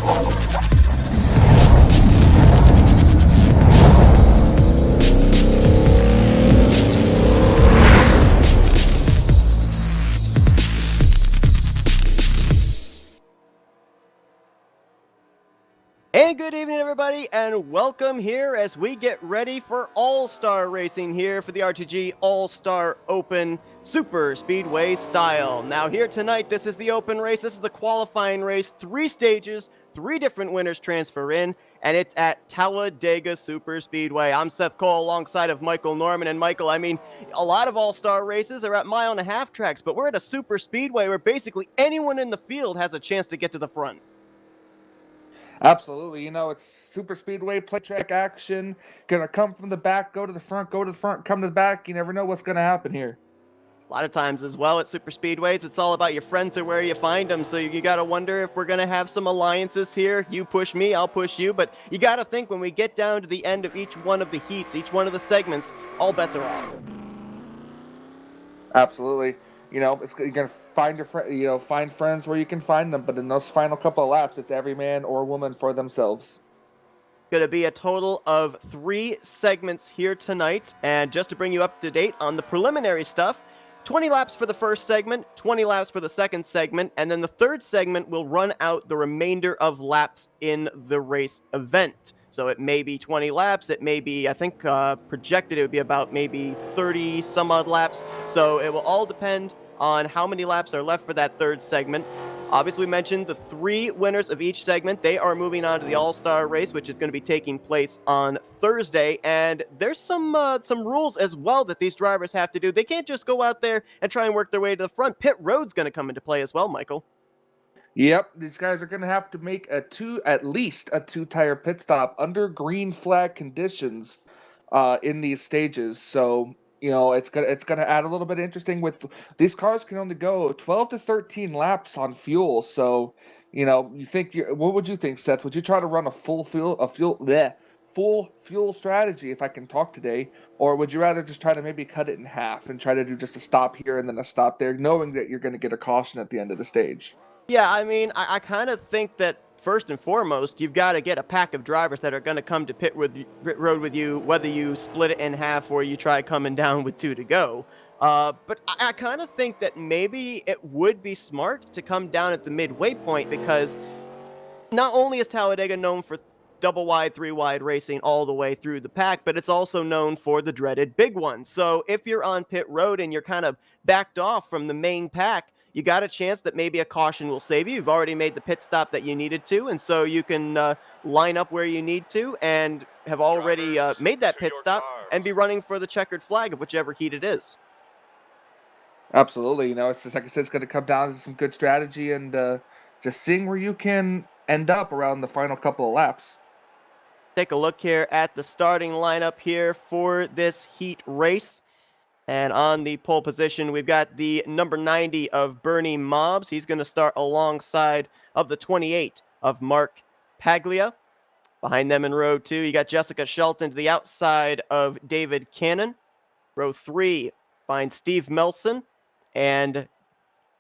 And good evening, everybody, and welcome here as we get ready for All-Star Racing here for the RTG All-Star Open Super Speedway style. Now here tonight, this is the open race, this is the qualifying race, 3 stages, 3 different winners transfer in, and it's at Talladega Super Speedway. I'm Seth Cole alongside of Michael Norman, and Michael, I mean, a lot of All-Star races are at mile-and-a-half tracks, but we're at a Super Speedway where basically anyone in the field has a chance to get to the front. Absolutely. It's super speedway, play track action. Gonna come from the back, go to the front, come to the back. You never know what's gonna happen here. A lot of times as well at super speedways, it's all about your friends or where you find them. So you got to wonder if we're going to have some alliances here. You push me, I'll push you. But you got to think when we get down to the end of each one of the heats, each one of the segments, all bets are off. Absolutely. You're gonna find your find friends where you can find them. But in those final couple of laps, it's every man or woman for themselves. Going to be a total of 3 segments here tonight. And just to bring you up to date on the preliminary stuff, 20 laps for the first segment, 20 laps for the second segment, and then the third segment will run out the remainder of laps in the race event. So it may be 20 laps, it may be, I think, projected it would be about maybe 30 some odd laps. So it will all depend on how many laps are left for that third segment. Obviously, we mentioned the 3 winners of each segment. They are moving on to the All-Star race, which is going to be taking place on Thursday. And there's some rules as well that these drivers have to do. They can't just go out there and try and work their way to the front. Pit road's going to come into play as well, Michael. Yep, these guys are going to have to make at least a 2-tire pit stop under green flag conditions in these stages. So it's gonna add a little bit interesting. With these cars can only go 12 to 13 laps on fuel. So what would you think, Seth? Would you try to run a full fuel strategy, if I can talk today, or would you rather just try to maybe cut it in half and try to do just a stop here and then a stop there, knowing that you're going to get a caution at the end of the stage? Yeah, I mean, I kind of think that first and foremost, you've got to get a pack of drivers that are going to come to pit road with you, whether you split it in half or you try coming down with 2 to go. But I kind of think that maybe it would be smart to come down at the midway point, because not only is Talladega known for double wide, 3 wide racing all the way through the pack, but it's also known for the dreaded big ones. So if you're on pit road and you're kind of backed off from the main pack, you got a chance that maybe a caution will save you. You've already made the pit stop that you needed to, and so you can line up where you need to and have already made that pit stop and be running for the checkered flag of whichever heat it is. Absolutely. It's just like I said, it's going to come down to some good strategy and just seeing where you can end up around the final couple of laps. Take a look here at the starting lineup here for this heat race. And on the pole position, we've got the number 90 of Bernie Mobbs. He's going to start alongside of the 28 of Mark Paglia. Behind them in row 2, you got Jessica Shelton to the outside of David Cannon. Row 3 finds Steve Melson and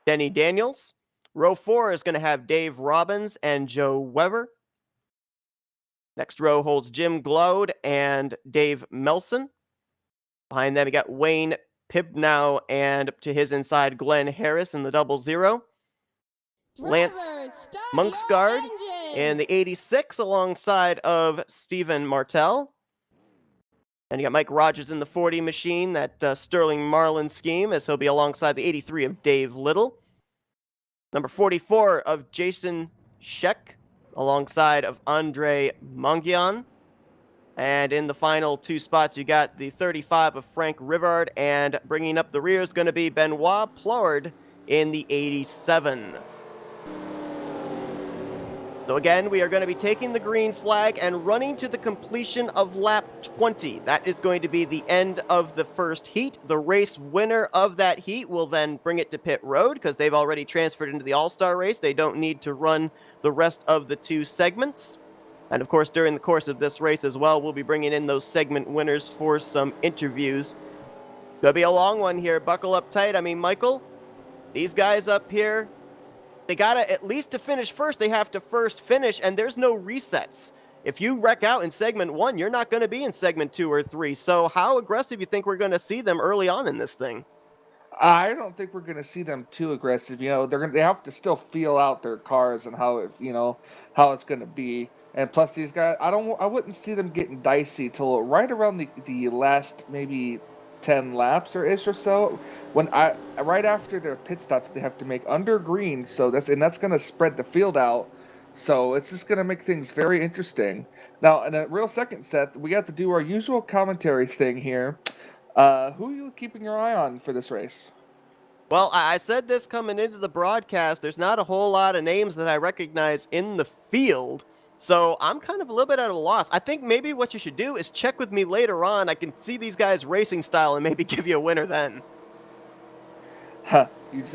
Denny Daniels. Row 4 is going to have Dave Robbins and Joe Weber. Next row holds Jim Glode and Dave Melson. Behind them, we got Wayne Pibnow, and to his inside, Glenn Harris in the 00. Lance Monksgaard in the 86 alongside of Stephan Martel. And you got Mike Rogers in the 40 machine, that Sterling Marlin scheme, as he'll be alongside the 83 of Dave Little. Number 44 of Jason Scheck alongside of Andre Mangian. And in the final 2 spots, you got the 35 of Frank Rivard, and bringing up the rear is going to be Benoit Plard in the 87. So again, we are going to be taking the green flag and running to the completion of lap 20. That is going to be the end of the first heat. The race winner of that heat will then bring it to pit road, because they've already transferred into the All-Star race. They don't need to run the rest of the 2 segments. And of course, during the course of this race as well, we'll be bringing in those segment winners for some interviews. Gonna be a long one here. Buckle up tight. I mean, Michael, these guys up here, They gotta, at least to finish first, they have to first finish, and there's no resets. If you wreck out in segment 1, you're not going to be in segment 2 or 3. So how aggressive you think we're going to see them early on in this thing? I don't think we're going to see them too aggressive. They have to still feel out their cars and how it's going to be. And plus, these guys, I wouldn't see them getting dicey till right around the last maybe 10 laps or ish or so. Right after their pit stop that they have to make under green. So that's going to spread the field out. So it's just going to make things very interesting. Now, in a real second set, we got to do our usual commentary thing here. Who are you keeping your eye on for this race? Well, I said this coming into the broadcast. There's not a whole lot of names that I recognize in the field. So I'm kind of a little bit at a loss. I think maybe what you should do is check with me later on. I can see these guys' racing style and maybe give you a winner then. Huh.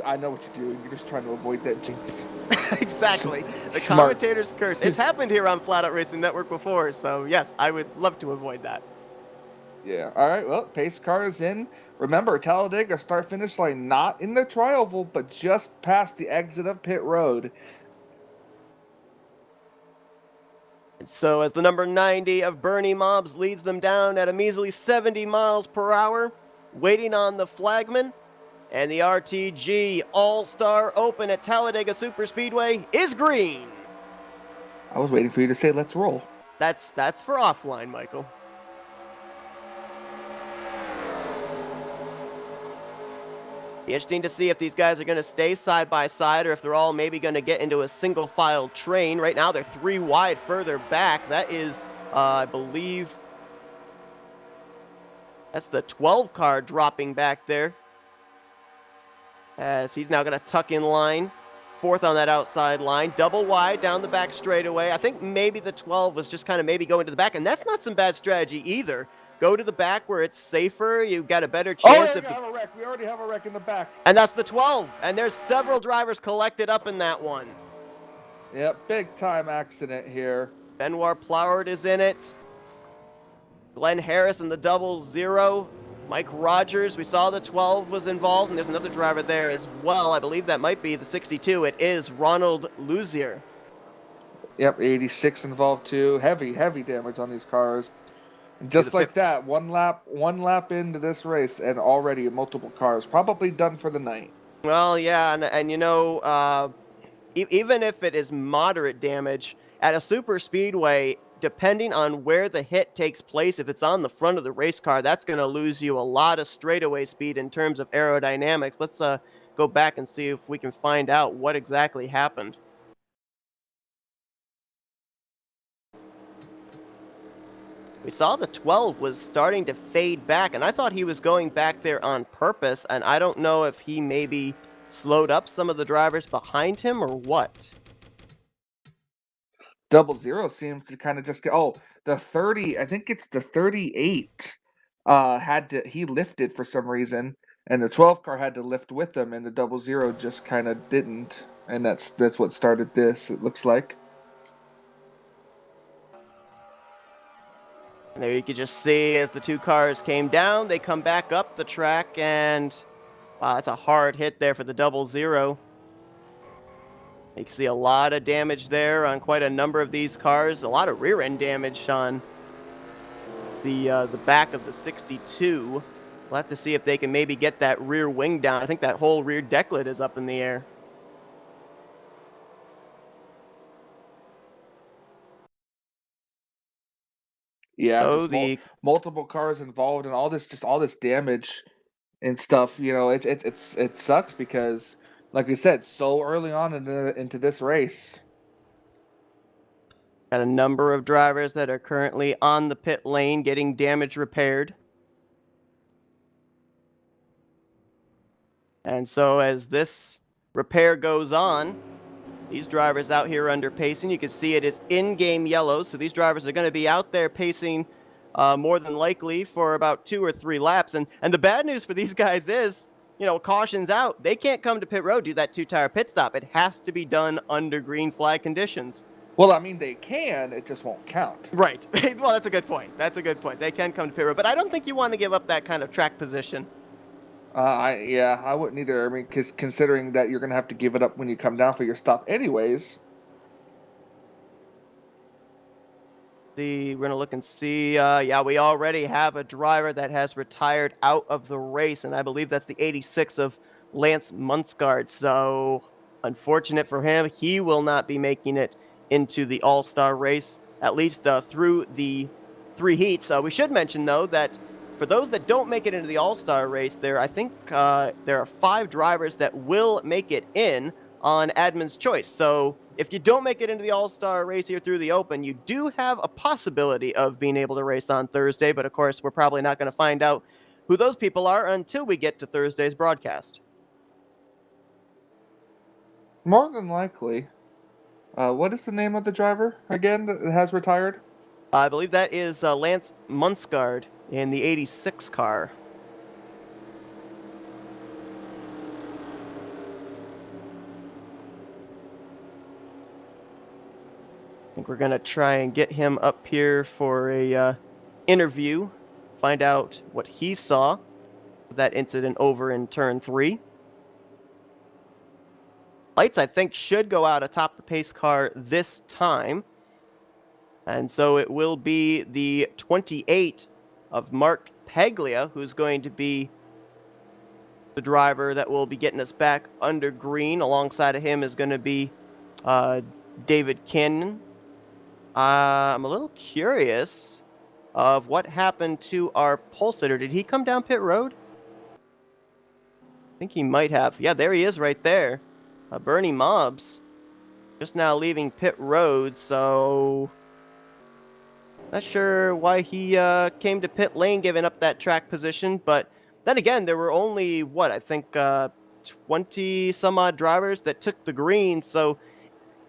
I know what you're doing. You're just trying to avoid that jinx. Exactly. The Smart. commentator's curse. It's happened here on Flatout Racing Network before, so yes, I would love to avoid that. Yeah. All right. Well, pace car is in. Remember, Talladega start-finish line not in the tri-oval, but just past the exit of pit road. So as the number 90 of Bernie Mobs leads them down at a measly 70 miles per hour, waiting on the flagman, and the RTG All-Star Open at Talladega Superspeedway is green. I was waiting for you to say let's roll. That's for offline, Michael. Be interesting to see if these guys are going to stay side by side or if they're all maybe going to get into a single file train. Right now they're 3 wide further back. That is, I believe, that's the 12 car dropping back there. As he's now going to tuck in line. 4th on that outside line. Double wide down the back straightaway. I think maybe the 12 was just kind of maybe going to the back, and that's not some bad strategy either. Go to the back where it's safer. You've got a better chance. We have a wreck. We already have a wreck in the back. And that's the 12. And there's several drivers collected up in that one. Yep, big time accident here. Benoit Ploward is in it. Glenn Harris in the 00. Mike Rogers, we saw the 12 was involved, and there's another driver there as well. I believe that might be the 62. It is Ronald Luzier. Yep, 86 involved too. Heavy damage on these cars. And just like that, one lap into this race, and already multiple cars probably done for the night. Well, yeah, and even if it is moderate damage at a super speedway, depending on where the hit takes place, if it's on the front of the race car, that's going to lose you a lot of straightaway speed in terms of aerodynamics. Let's go back and see if we can find out what exactly happened. We saw the 12 was starting to fade back, and I thought he was going back there on purpose, and I don't know if he maybe slowed up some of the drivers behind him or what. 00 seems to kind of just get, the 30, I think it's the 38 he lifted for some reason, and the 12 car had to lift with him, and the 00 just kind of didn't, and that's what started this, it looks like. And there you can just see as the 2 cars came down, they come back up the track, and wow, that's a hard hit there for the 00. You can see a lot of damage there on quite a number of these cars. A lot of rear end damage on the back of the 62. We'll have to see if they can maybe get that rear wing down. I think that whole rear decklet is up in the air. Yeah, so multiple cars involved and all this damage and stuff. It sucks because, like we said, so early on into this race. Got a number of drivers that are currently on the pit lane getting damage repaired. And so as this repair goes on, these drivers out here under pacing, you can see it is in-game yellow, so these drivers are going to be out there pacing more than likely for about 2 or 3 laps. And the bad news for these guys is, caution's out. They can't come to pit road, do that 2-tire pit stop. It has to be done under green flag conditions. Well, I mean, they can, it just won't count. Right. Well, that's a good point. They can come to pit road, but I don't think you want to give up that kind of track position. I wouldn't either. I mean, considering that you're gonna have to give it up when you come down for your stop, anyways. We're gonna look and see. Yeah, we already have a driver that has retired out of the race, and I believe that's the 86 of Lance Muntsgaard. So unfortunate for him, he will not be making it into the All-Star race, at least through the 3 heats. We should mention though that for those that don't make it into the All-Star race, I think there are 5 drivers that will make it in on admin's choice. So if you don't make it into the All-Star race here through the Open, you do have a possibility of being able to race on Thursday, but of course, we're probably not going to find out who those people are until we get to Thursday's broadcast. More than likely. What is the name of the driver again that has retired? I believe that is Lance Muntsgaard in the 86 car. I think we're going to try and get him up here for a interview, find out what he saw that incident over in turn 3. Lights, I think, should go out atop the pace car this time. And so it will be the 28 of Mark Paglia, who's going to be the driver that will be getting us back under green. Alongside of him is going to be David Cannon. I'm a little curious of what happened to our pole sitter. Did he come down pit road? I think he might have. Yeah, there he is right there. Bernie Mobbs just now leaving pit road, so not sure why he came to pit lane giving up that track position, but then again, there were only, I think 20 some odd drivers that took the green, so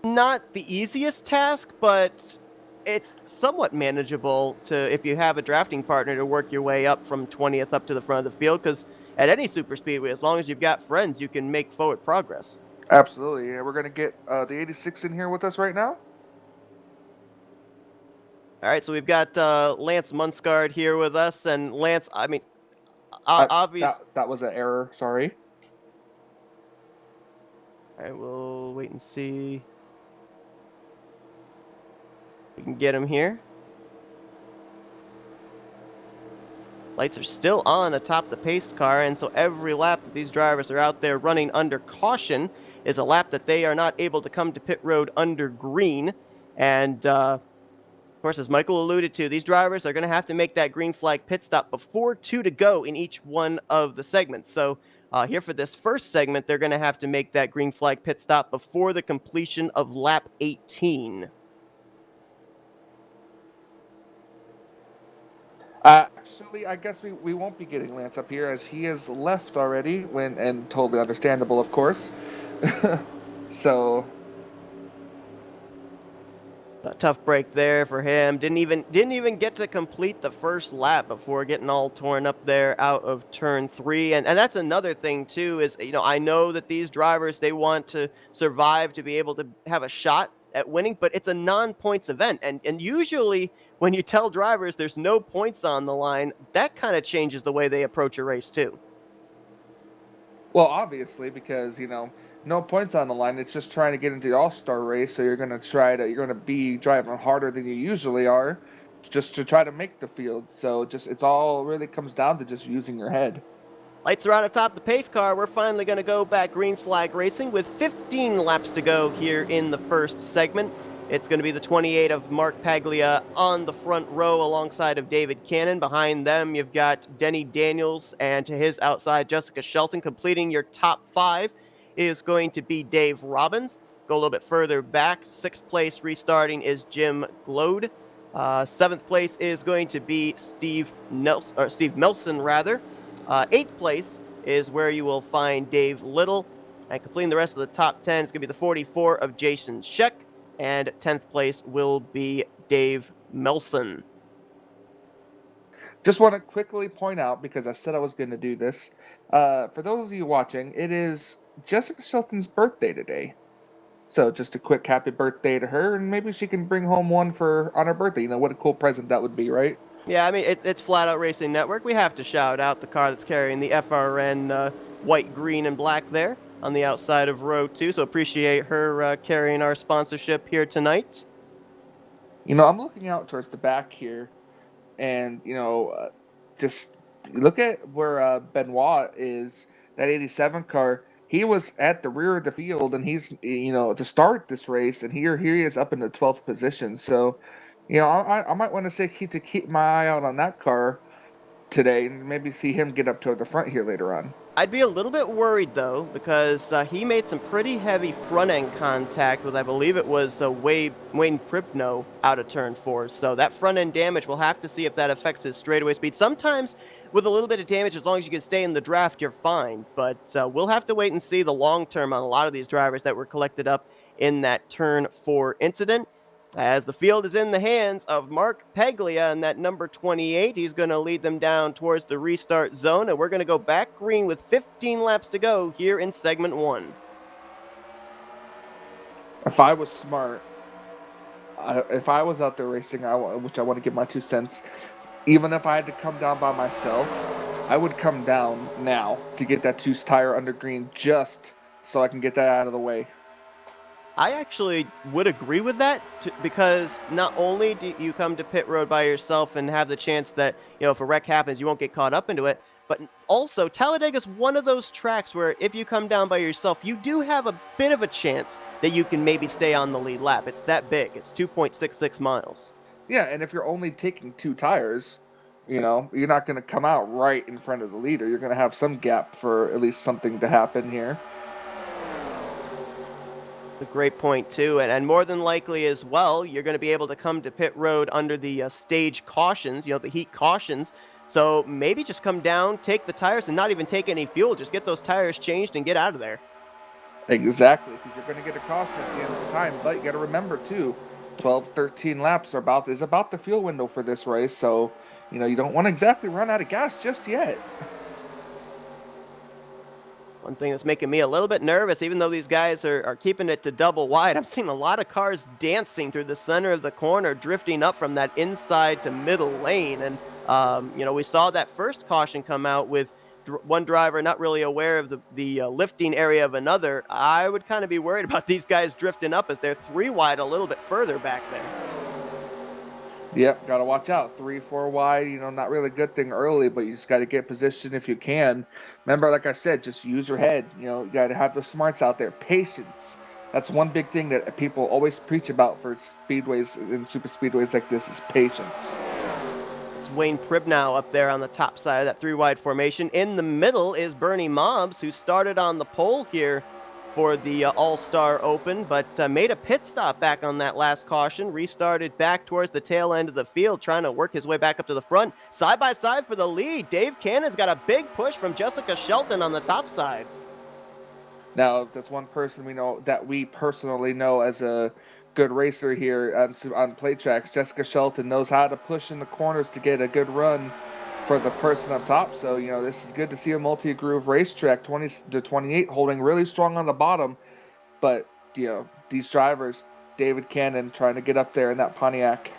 not the easiest task, but it's somewhat manageable if you have a drafting partner to work your way up from 20th up to the front of the field, because at any super speedway, as long as you've got friends, you can make forward progress. Absolutely. Yeah, we're gonna get the 86 in here with us right now. All right, so we've got Lance Muntsgaard here with us, and Lance, I mean, obvious. That was an error. Sorry. All right, we'll wait and see if we can get him here. Lights are still on atop the pace car, and so every lap that these drivers are out there running under caution is a lap that they are not able to come to pit road under green. And of course, as Michael alluded to, these drivers are going to have to make that green flag pit stop before 2 to go in each one of the segments. So here for this first segment, they're going to have to make that green flag pit stop before the completion of lap 18. Actually, I guess we won't be getting Lance up here as he has left already. And totally understandable, of course. So A tough break there for him. Didn't even get to complete the first lap before getting all torn up there out of turn 3. And that's another thing too, is I know that these drivers, they want to survive to be able to have a shot at winning, but it's a non-points event. And usually when you tell drivers there's no points on the line, that kind of changes the way they approach a race too. well, obviously, because no points on the line. It's just trying to get into the All-Star race, so you're gonna be driving harder than you usually are, just to try to make the field. So it's all really comes down to just using your head. Lights are on atop the pace car. We're finally going to go back green flag racing with 15 laps to go here in the first segment. It's going to be the 28 of Mark Paglia on the front row alongside of David Cannon. Behind them, you've got Denny Daniels, and to his outside, Jessica Shelton. Completing your top 5 is going to be Dave Robbins. Go a little bit further back. 6th place restarting is Jim Glode. 7th place is going to be Steve Melson, rather. 8th place is where you will find Dave Little. And completing the rest of the top 10 is going to be the 44 of Jason Scheck. And 10th place will be Dave Melson. Just want to quickly point out, because I said I was going to do this, for those of you watching, it is Jessica Shelton's birthday today. So just a quick happy birthday to her, and maybe she can bring home one on her birthday. What a cool present that would be, right? Yeah, I mean, it's Flatout Racing Network. We have to shout out the car that's carrying the FRN white, green, and black there on the outside of row 2. So appreciate her carrying our sponsorship here tonight. I'm looking out towards the back here, and just look at where Benoit is. That 87 car. He was at the rear of the field, and he's to start this race, and here he is up in the 12th position. So, I might want to say to keep my eye out on that car today, and maybe see him get up toward the front here later on. I'd be a little bit worried though, because he made some pretty heavy front end contact with, I believe it was Wayne Pribno out of turn 4. So that front end damage, we'll have to see if that affects his straightaway speed. Sometimes with a little bit of damage, as long as you can stay in the draft, you're fine. But we'll have to wait and see the long term on a lot of these drivers that were collected up in that turn 4 incident. As the field is in the hands of Mark Peglia and that number 28, he's going to lead them down towards the restart zone, and we're going to go back green with 15 laps to go here in segment 1. If I was smart, if I was out there racing, which I want to give my 2 cents, even if I had to come down by myself, I would come down now to get that 2 tire under green just so I can get that out of the way. I actually would agree with that because not only do you come to pit road by yourself and have the chance that, if a wreck happens, you won't get caught up into it, but also Talladega is one of those tracks where if you come down by yourself, you do have a bit of a chance that you can maybe stay on the lead lap. It's that big. It's 2.66 miles. Yeah, and if you're only taking 2 tires, you're not going to come out right in front of the leader. You're going to have some gap for at least something to happen here. A great point too, and more than likely as well, you're going to be able to come to pit road under the stage cautions, the heat cautions. So maybe just come down, take the tires, and not even take any fuel. Just get those tires changed and get out of there. Exactly, because you're going to get a caution at the end of the time. But you got to remember too, 12, 13 laps is about the fuel window for this race. So you don't want to exactly run out of gas just yet. One thing that's making me a little bit nervous, even though these guys are keeping it to double wide, I'm seeing a lot of cars dancing through the center of the corner, drifting up from that inside to middle lane. And, we saw that first caution come out with one driver not really aware of the lifting area of another. I would kind of be worried about these guys drifting up as they're 3 wide a little bit further back there. Yep, got to watch out. 3, 4 wide, not really a good thing early, but you just got to get position if you can. Remember, like I said, just use your head. You got to have the smarts out there. Patience. That's one big thing that people always preach about for speedways and super speedways like this is patience. It's Wayne Pribnow up there on the top side of that 3 wide formation. In the middle is Bernie Mobbs, who started on the pole here for the All-Star Open, but made a pit stop back on that last caution, restarted back towards the tail end of the field, trying to work his way back up to the front. Side by side for the lead, Dave Cannon's got a big push from Jessica Shelton on the top side. Now, if that's one person we personally know as a good racer here on plate tracks, Jessica Shelton knows how to push in the corners to get a good run for the person up top. So, this is good to see a multi-groove racetrack, 20 to 28, holding really strong on the bottom. But, these drivers, David Cannon trying to get up there in that Pontiac.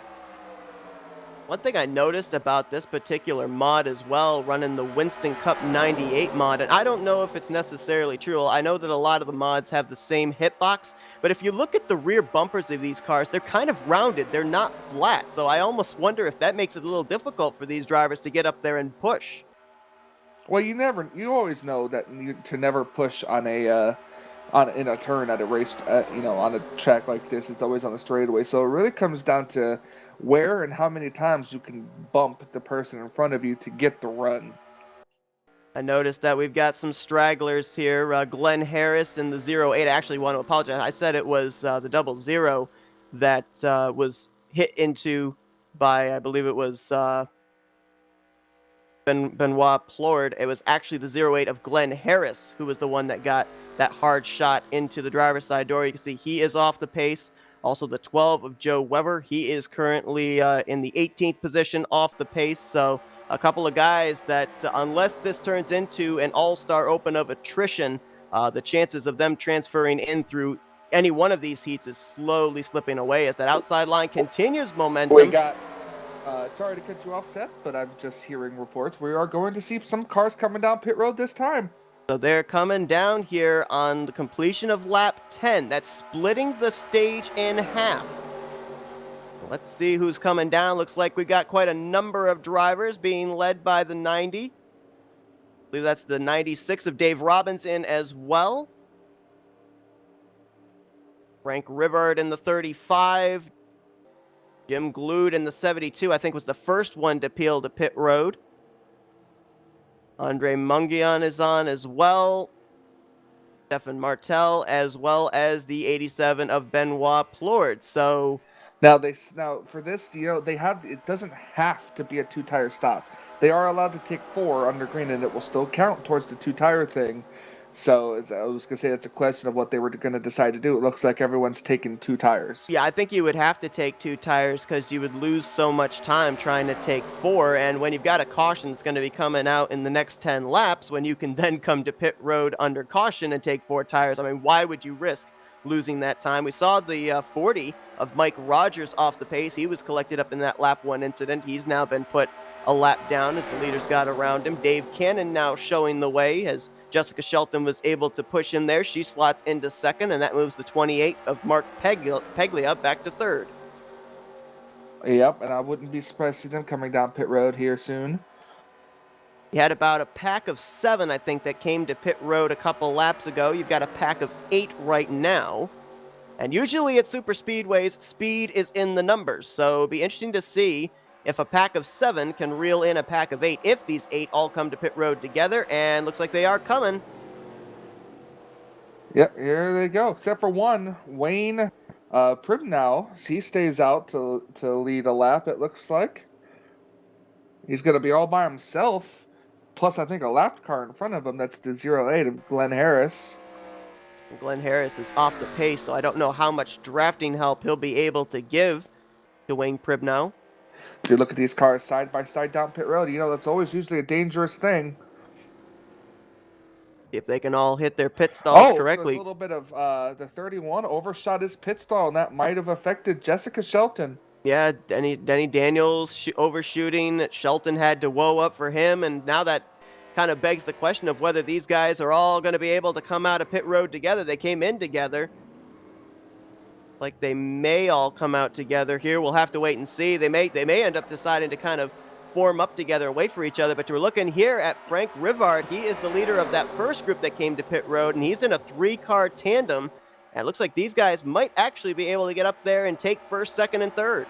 One thing I noticed about this particular mod as well, running the Winston Cup 98 mod, and I don't know if it's necessarily true. I know that a lot of the mods have the same hitbox, but if you look at the rear bumpers of these cars, they're kind of rounded. They're not flat, so I almost wonder if that makes it a little difficult for these drivers to get up there and push. Well, you always know that to never push on in a turn at a race, on a track like this. It's always on a straightaway. So it really comes down to where and how many times you can bump the person in front of you to get the run. I noticed that we've got some stragglers here. Glenn Harris in the 08. I actually want to apologize. I said it was the 00 that was hit into by, I believe it was Benoit Plord. It was actually the 08 of Glenn Harris who was the one that got that hard shot into the driver's side door. You can see he is off the pace. Also the 12 of Joe Weber. He is currently in the 18th position off the pace. So a couple of guys that unless this turns into an all-star open of attrition, the chances of them transferring in through any one of these heats is slowly slipping away as that outside line continues momentum. Sorry to cut you off, Seth, but I'm just hearing reports. We are going to see some cars coming down pit road this time. So they're coming down here on the completion of lap 10. That's splitting the stage in half. Let's see who's coming down. Looks like we got quite a number of drivers being led by the 90. I believe that's the 96 of Dave Robinson as well. Frank Rivard in the 35. Jim Glued in the 72, I think, was the first one to peel to pit road. Andre Mungian is on as well. Stephan Martel, as well as the 87 of Benoit Plord. So Now for this, it doesn't have to be a 2-tire stop. They are allowed to take 4 under green, and it will still count towards the 2-tire thing. So as I was gonna say, it's a question of what they were gonna decide to do. It looks like everyone's taking 2 tires. yeah, I think you would have to take 2 tires because you would lose so much time trying to take 4. And when you've got a caution that's going to be coming out in the next 10 laps, when you can then come to pit road under caution and take 4 tires, I mean, why would you risk losing that time? We saw the 40 of Mike Rogers off the pace. He was collected up in that lap 1 incident. He's now been put a lap down as the leaders got around him. Dave Cannon now showing the way as Jessica Shelton was able to push him there. She slots into second, and that moves the 28 of Mark Peglia back to third. Yep, and I wouldn't be surprised to see them coming down pit road here soon. You had about a pack of 7, I think, that came to pit road a couple laps ago. You've got a pack of 8 right now. And usually at super speedways, speed is in the numbers. So it'll be interesting to see if a pack of 7 can reel in a pack of 8, if these 8 all come to pit road together, and looks like they are coming. Yep, here they go. Except for one, Wayne Pribnow. He stays out to lead a lap, it looks like. He's going to be all by himself. Plus, I think a lap car in front of him. That's the 08 of Glenn Harris. Glenn Harris is off the pace, so I don't know how much drafting help he'll be able to give to Wayne Pribnow. If you look at these cars side by side down pit road, that's always usually a dangerous thing. If they can all hit their pit stalls correctly. So a little bit of the 31 overshot his pit stall, and that might have affected Jessica Shelton. Yeah, Denny Daniels overshooting. Shelton had to woe up for him, and now that kind of begs the question of whether these guys are all going to be able to come out of pit road together. They came in together. Like they may all come out together here. We'll have to wait and see. They may end up deciding to kind of form up together and wait for each other. But we're looking here at Frank Rivard. He is the leader of that first group that came to pit road, and he's in a 3-car tandem. And it looks like these guys might actually be able to get up there and take first, second, and third.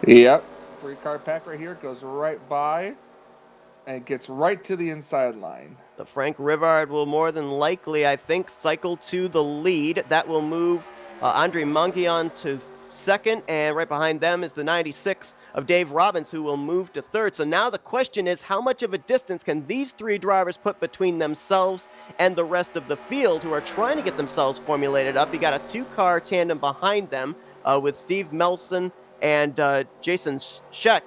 Yep. 3-car pack right here goes right by and gets right to the inside line. The Frank Rivard will more than likely, I think, cycle to the lead. That will move Andre Mungian to second, and right behind them is the 96 of Dave Robbins, who will move to third. So now the question is, how much of a distance can these 3 drivers put between themselves and the rest of the field, who are trying to get themselves formulated up? You got a 2-car tandem behind them with Steve Melson and Jason Scheck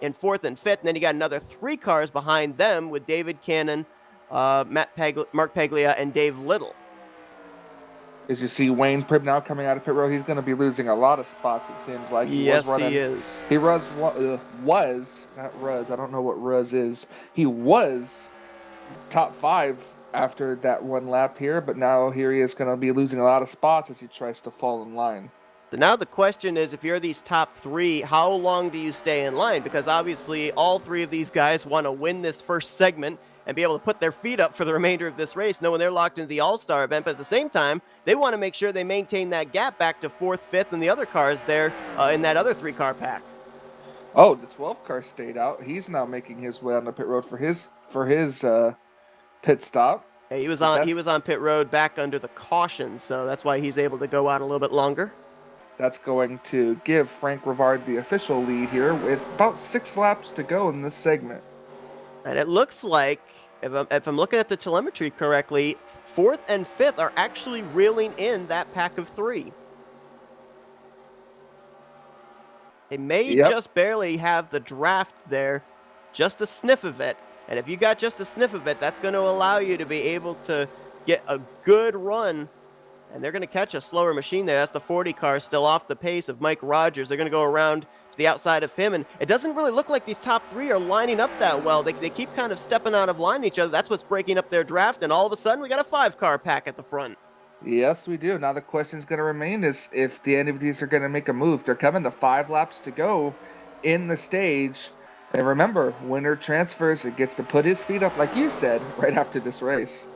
in 4th and 5th. And then you got another 3 cars behind them with David Cannon, Mark Peglia, and Dave Little. As you see Wayne Pribnow coming out of pit road, he's going to be losing a lot of spots, it seems like. He is. He was, not Ruz, I don't know what Ruz is. He was top 5 after that one lap here, but now here he is going to be losing a lot of spots as he tries to fall in line. So now the question is, if you're these top 3, how long do you stay in line? Because obviously all 3 of these guys want to win this first segment and be able to put their feet up for the remainder of this race, knowing they're locked into the All-Star event. But at the same time, they want to make sure they maintain that gap back to 4th, 5th, and the other cars there in that other 3-car pack. Oh, the 12 car stayed out. He's now making his way on the pit road for his pit stop. Yeah, he was on pit road back under the caution, so that's why he's able to go out a little bit longer. That's going to give Frank Rivard the official lead here with about 6 laps to go in this segment. And it looks like, if I'm looking at the telemetry correctly, 4th and 5th are actually reeling in that pack of 3. They may just barely have the draft there, just a sniff of it. And if you got just a sniff of it, that's going to allow you to be able to get a good run And they're going to catch a slower machine there. That's the 40 car, still off the pace of Mike Rogers. They're going to go around to the outside of him, and it doesn't really look like these top three are lining up that well. They keep kind of stepping out of line each other. That's what's breaking up their draft, and all of a sudden we got a 5-car pack at the front. Yes, we do. Now the question's going to remain is if any of these are going to make a move. They're coming to 5 laps to go in the stage. And remember, winner transfers. It gets to put his feet up, like you said, right after this race.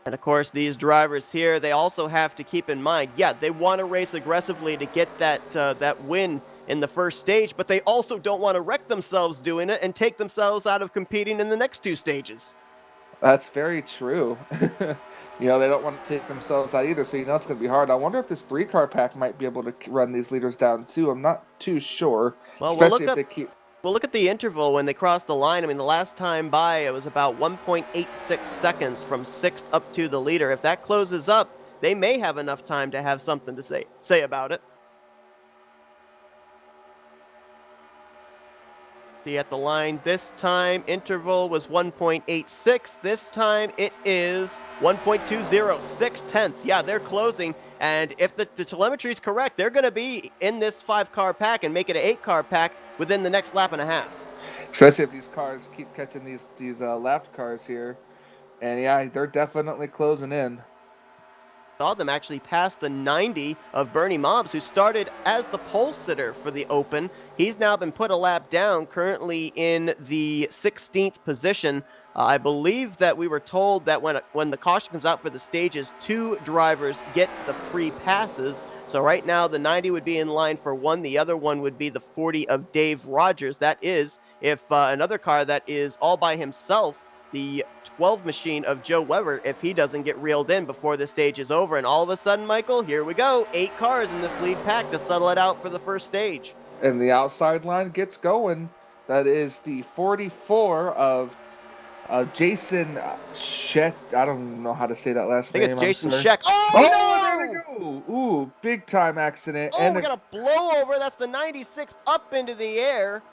And of course, these drivers here, they also have to keep in mind, yeah, they want to race aggressively to get that win in the first stage, but they also don't want to wreck themselves doing it and take themselves out of competing in the next 2 stages. That's very true. They don't want to take themselves out either, so it's going to be hard. I wonder if this 3-car pack might be able to run these leaders down too. I'm not too sure, well, especially if they keep... Well, look at the interval when they cross the line. I mean, the last time by, it was about 1.86 seconds from 6th up to the leader. If that closes up, they may have enough time to have something to say about it. See at the line this time, interval was 1.86. This time it is 1.20, 6/10. Yeah, they're closing. And if the telemetry is correct, they're going to be in this 5-car pack and make it an 8-car pack within the next lap and a half. Especially if these cars keep catching these lapped cars here. And yeah, they're definitely closing in. Saw them actually pass the 90 of Bernie Mobbs, who started as the pole sitter for the Open. He's now been put a lap down, currently in the 16th position. I believe that we were told that when the caution comes out for the stages, 2 drivers get the free passes. So right now the 90 would be in line for 1. The other one would be the 40 of Dave Rogers. That is if another car that is all by himself, the 12 machine of Joe Weber, if he doesn't get reeled in before the stage is over. And all of a sudden, Michael, here we go. 8 cars in this lead pack to settle it out for the first stage. And the outside line gets going. That is the 44 of Jason Scheck. I don't know how to say that last name. I think it's Jason Scheck. Oh, there we go. Ooh, big time accident. Oh, we got a blowover. That's the 96 up into the air.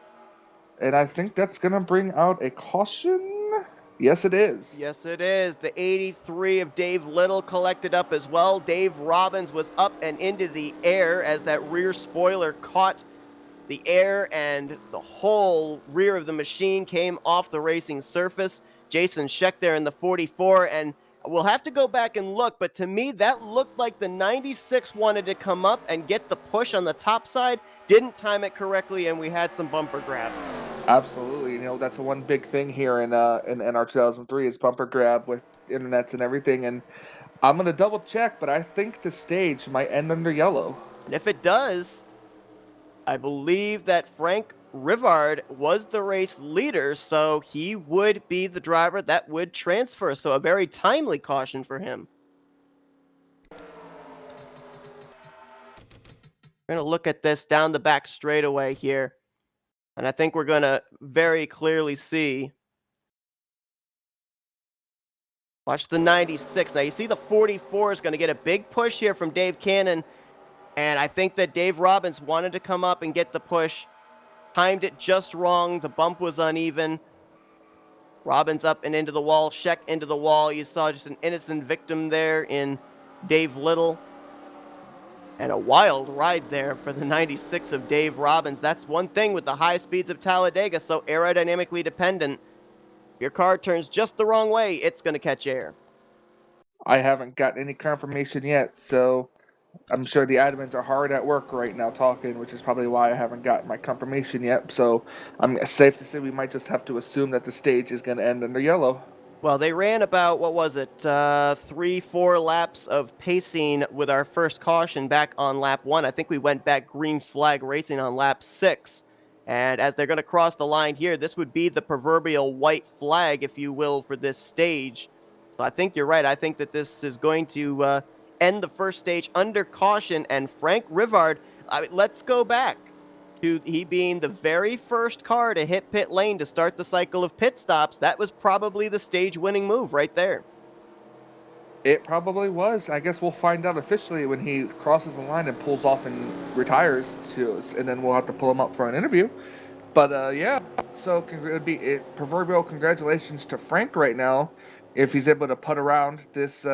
And I think that's going to bring out a caution. Yes, it is. Yes, it is. The 83 of Dave Little collected up as well. Dave Robbins was up and into the air as that rear spoiler caught the air and the whole rear of the machine came off the racing surface. Jason Scheck there in the 44, and we'll have to go back and look, but to me, that looked like the 96 wanted to come up and get the push on the top side, didn't time it correctly, and we had some bumper grab. Absolutely. That's the one big thing here in our 2003 is bumper grab with internets and everything, and I'm going to double check, but I think the stage might end under yellow. And if it does, I believe that Frank Rivard was the race leader, so he would be the driver that would transfer. So a very timely caution for him. We're going to look at this down the back straightaway here. And I think we're going to very clearly see. Watch the 96. Now you see the 44 is going to get a big push here from Dave Cannon. And I think that Dave Robbins wanted to come up and get the push. Timed it just wrong. The bump was uneven. Robbins up and into the wall. Scheck into the wall. You saw just an innocent victim there in Dave Little. And a wild ride there for the 96 of Dave Robbins. That's one thing with the high speeds of Talladega, so aerodynamically dependent. If your car turns just the wrong way, it's going to catch air. I haven't got any confirmation yet, so I'm sure the admins are hard at work right now talking, which is probably why I haven't got my confirmation yet. So I'm safe to say we might just have to assume that the stage is going to end under yellow. Well, they ran about, 3-4 laps of pacing with our first caution back on lap 1. I think we went back green flag racing on lap 6. And as they're going to cross the line here, this would be the proverbial white flag, if you will, for this stage. So I think you're right. I think that this is going to end the first stage under caution. And Frank Rivard, let's go back to he being the very first car to hit pit lane to start the cycle of pit stops. That was probably the stage-winning move right there. It probably was. I guess we'll find out officially when he crosses the line and pulls off and retires, and then we'll have to pull him up for an interview. But yeah, so it would be proverbial congratulations to Frank right now. if he's able to put around this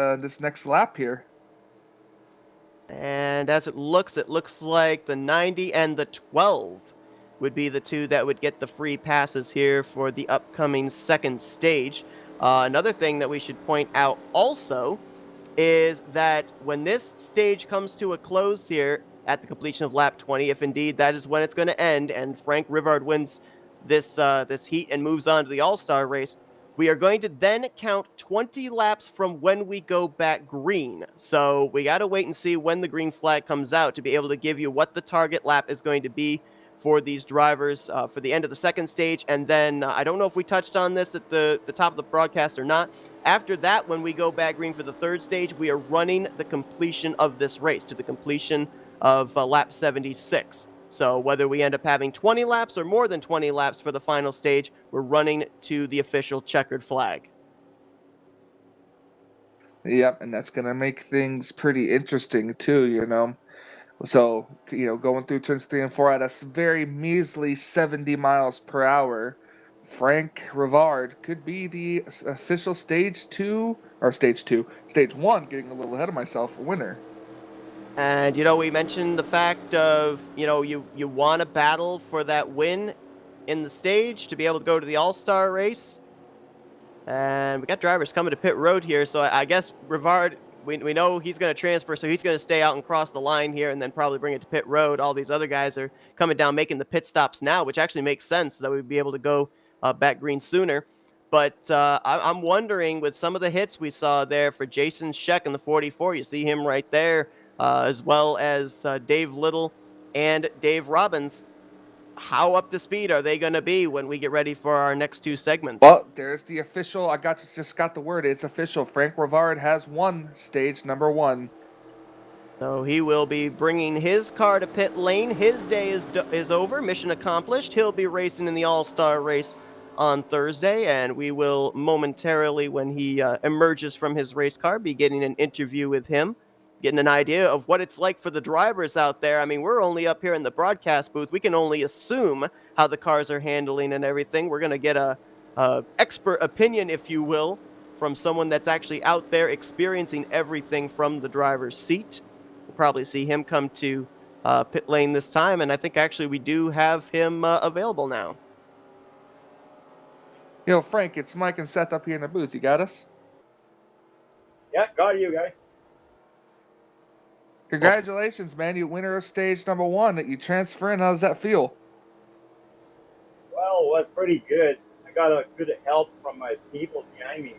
next lap here. And as it looks like the 90 and the 12 would be the two that would get the free passes here for the upcoming second stage. Another thing that we should point out also is that when this stage comes to a close here at the completion of lap 20, if indeed that is when it's going to end, and Frank Rivard wins this heat and moves on to the All-Star race, we are going to then count 20 laps from when we go back green. So we got to wait and see when the green flag comes out to be able to give you what the target lap is going to be for these drivers for the end of the second stage. And then I don't know if we touched on this at the top of the broadcast or not. After that, when we go back green for the third stage, we are running the completion of this race to the completion of lap 76. So whether we end up having 20 laps or more than 20 laps for the final stage, we're running to the official checkered flag. Yep, and that's gonna make things pretty interesting too. So, going through turns 3 and 4 at a very measly 70 miles per hour, Frank Rivard could be the official stage 1, getting a little ahead of myself, winner. And, we mentioned the fact of, you want to battle for that win in the stage to be able to go to the All-Star race. And we got drivers coming to pit road here, so I guess Rivard, we know he's going to transfer, so he's going to stay out and cross the line here and then probably bring it to pit road. All these other guys are coming down, making the pit stops now, which actually makes sense so that we'd be able to go back green sooner. But I'm wondering, with some of the hits we saw there for Jason Scheck in the 44, you see him right there, as well as Dave Little and Dave Robbins. How up to speed are they going to be when we get ready for our next two segments? Well, there's the official. Just got the word. It's official. Frank Rivard has won stage number 1. So he will be bringing his car to pit lane. His day is over. Mission accomplished. He'll be racing in the All-Star race on Thursday, and we will momentarily, when he emerges from his race car, be getting an interview with him, getting an idea of what it's like for the drivers out there. I mean, we're only up here in the broadcast booth. We can only assume how the cars are handling and everything. We're going to get a expert opinion, if you will, from someone that's actually out there experiencing everything from the driver's seat. We'll probably see him come to pit lane this time, and I think actually we do have him available now. Frank, it's Mike and Seth up here in the booth. You got us? Yeah, got you guys. Congratulations, man. You winner of stage number 1 that you transfer in. How does that feel? Well, it was pretty good. I got a good help from my people behind me.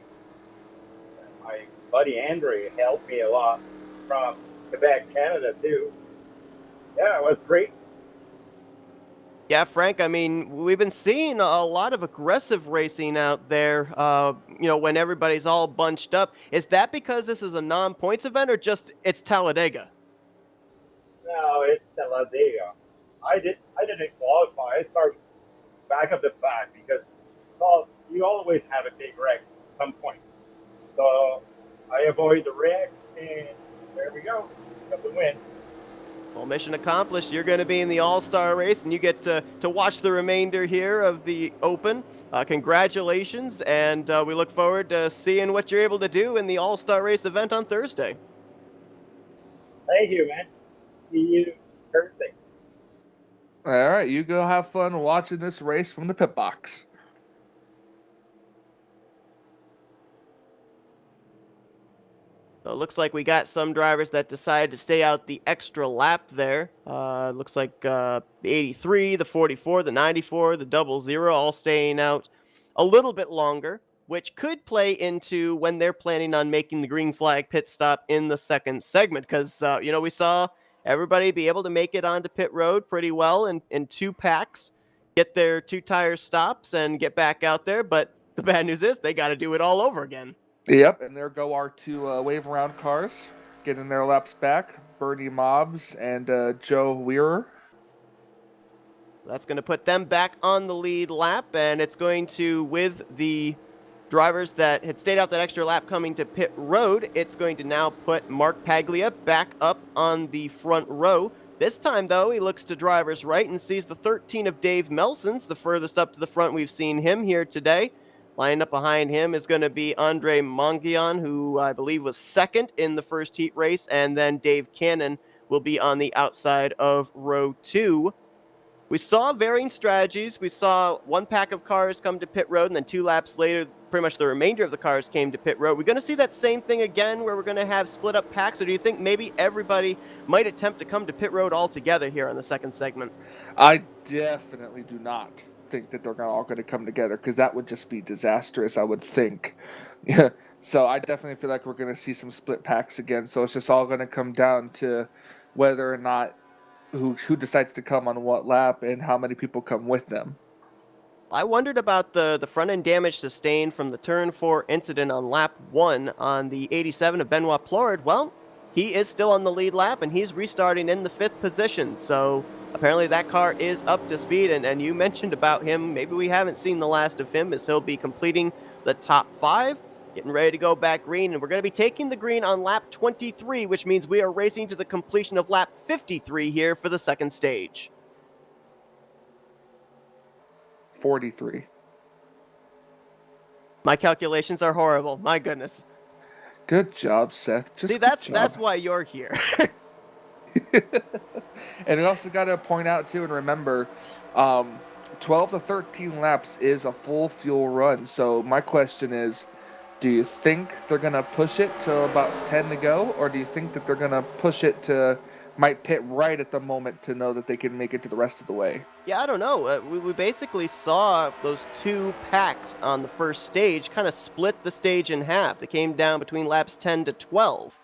My buddy Andre helped me a lot from Quebec, Canada, too. Yeah, it was great. Yeah, Frank, I mean, we've been seeing a lot of aggressive racing out there, when everybody's all bunched up. Is that because this is a non-points event or just it's Talladega? No, it's Talladega. I didn't qualify. I started back of the pack because you always have a big wreck at some point. So I avoid the wreck, and there we go. Got the win. Well, mission accomplished. You're going to be in the All-Star race, and you get to watch the remainder here of the Open. Congratulations, and we look forward to seeing what you're able to do in the All-Star race event on Thursday. Thank you, man. See you Thursday. All right, you go have fun watching this race from the pit box. So it looks like we got some drivers that decided to stay out the extra lap there. Looks like the 83, the 44, the 94, the 00 all staying out a little bit longer, which could play into when they're planning on making the green flag pit stop in the second segment. Because, we saw everybody be able to make it onto pit road pretty well in 2 packs, get their 2 tire stops, and get back out there. But the bad news is they got to do it all over again. Yep, and there go our 2 wave around cars, getting their laps back. Bernie Mobbs and Joe Weir. That's going to put them back on the lead lap, and it's going to, with the drivers that had stayed out that extra lap coming to pit road, it's going to now put Mark Paglia back up on the front row. This time, though, he looks to driver's right and sees the 13 of Dave Melson's, the furthest up to the front we've seen him here today. Lining up behind him is going to be Andre Mangion, who I believe was second in the first heat race, and then Dave Cannon will be on the outside of row 2. We saw varying strategies. We saw one pack of cars come to pit road, and then 2 laps later, pretty much the remainder of the cars came to pit road. We're going to see that same thing again where we're going to have split up packs, or do you think maybe everybody might attempt to come to pit road all together here on the second segment? I definitely do not think that they're all going to come together, because that would just be disastrous, I would think. Yeah. So I definitely feel like we're going to see some split packs again. So it's just all going to come down to whether or not who decides to come on what lap and how many people come with them. I wondered about the front end damage sustained from the turn 4 incident on lap 1 on the 87 of Benoit Plord. Well, he is still on the lead lap and he's restarting in the 5th position. So apparently that car is up to speed. And you mentioned about him. Maybe we haven't seen the last of him as he'll be completing the top 5, getting ready to go back green. And we're going to be taking the green on lap 23, which means we are racing to the completion of lap 53 here for the second stage. 43. My calculations are horrible. My goodness. Good job, Seth. Just See, that's why you're here. And we also got to point out too and remember, 12 to 13 laps is a full fuel run. So my question is, do you think they're gonna push it to about 10 to go, or do you think that they're gonna push it to might pit right at the moment to know that they can make it to the rest of the way? Yeah, I don't know. We basically saw those 2 packs on the first stage kind of split the stage in half. They came down between laps 10 to 12.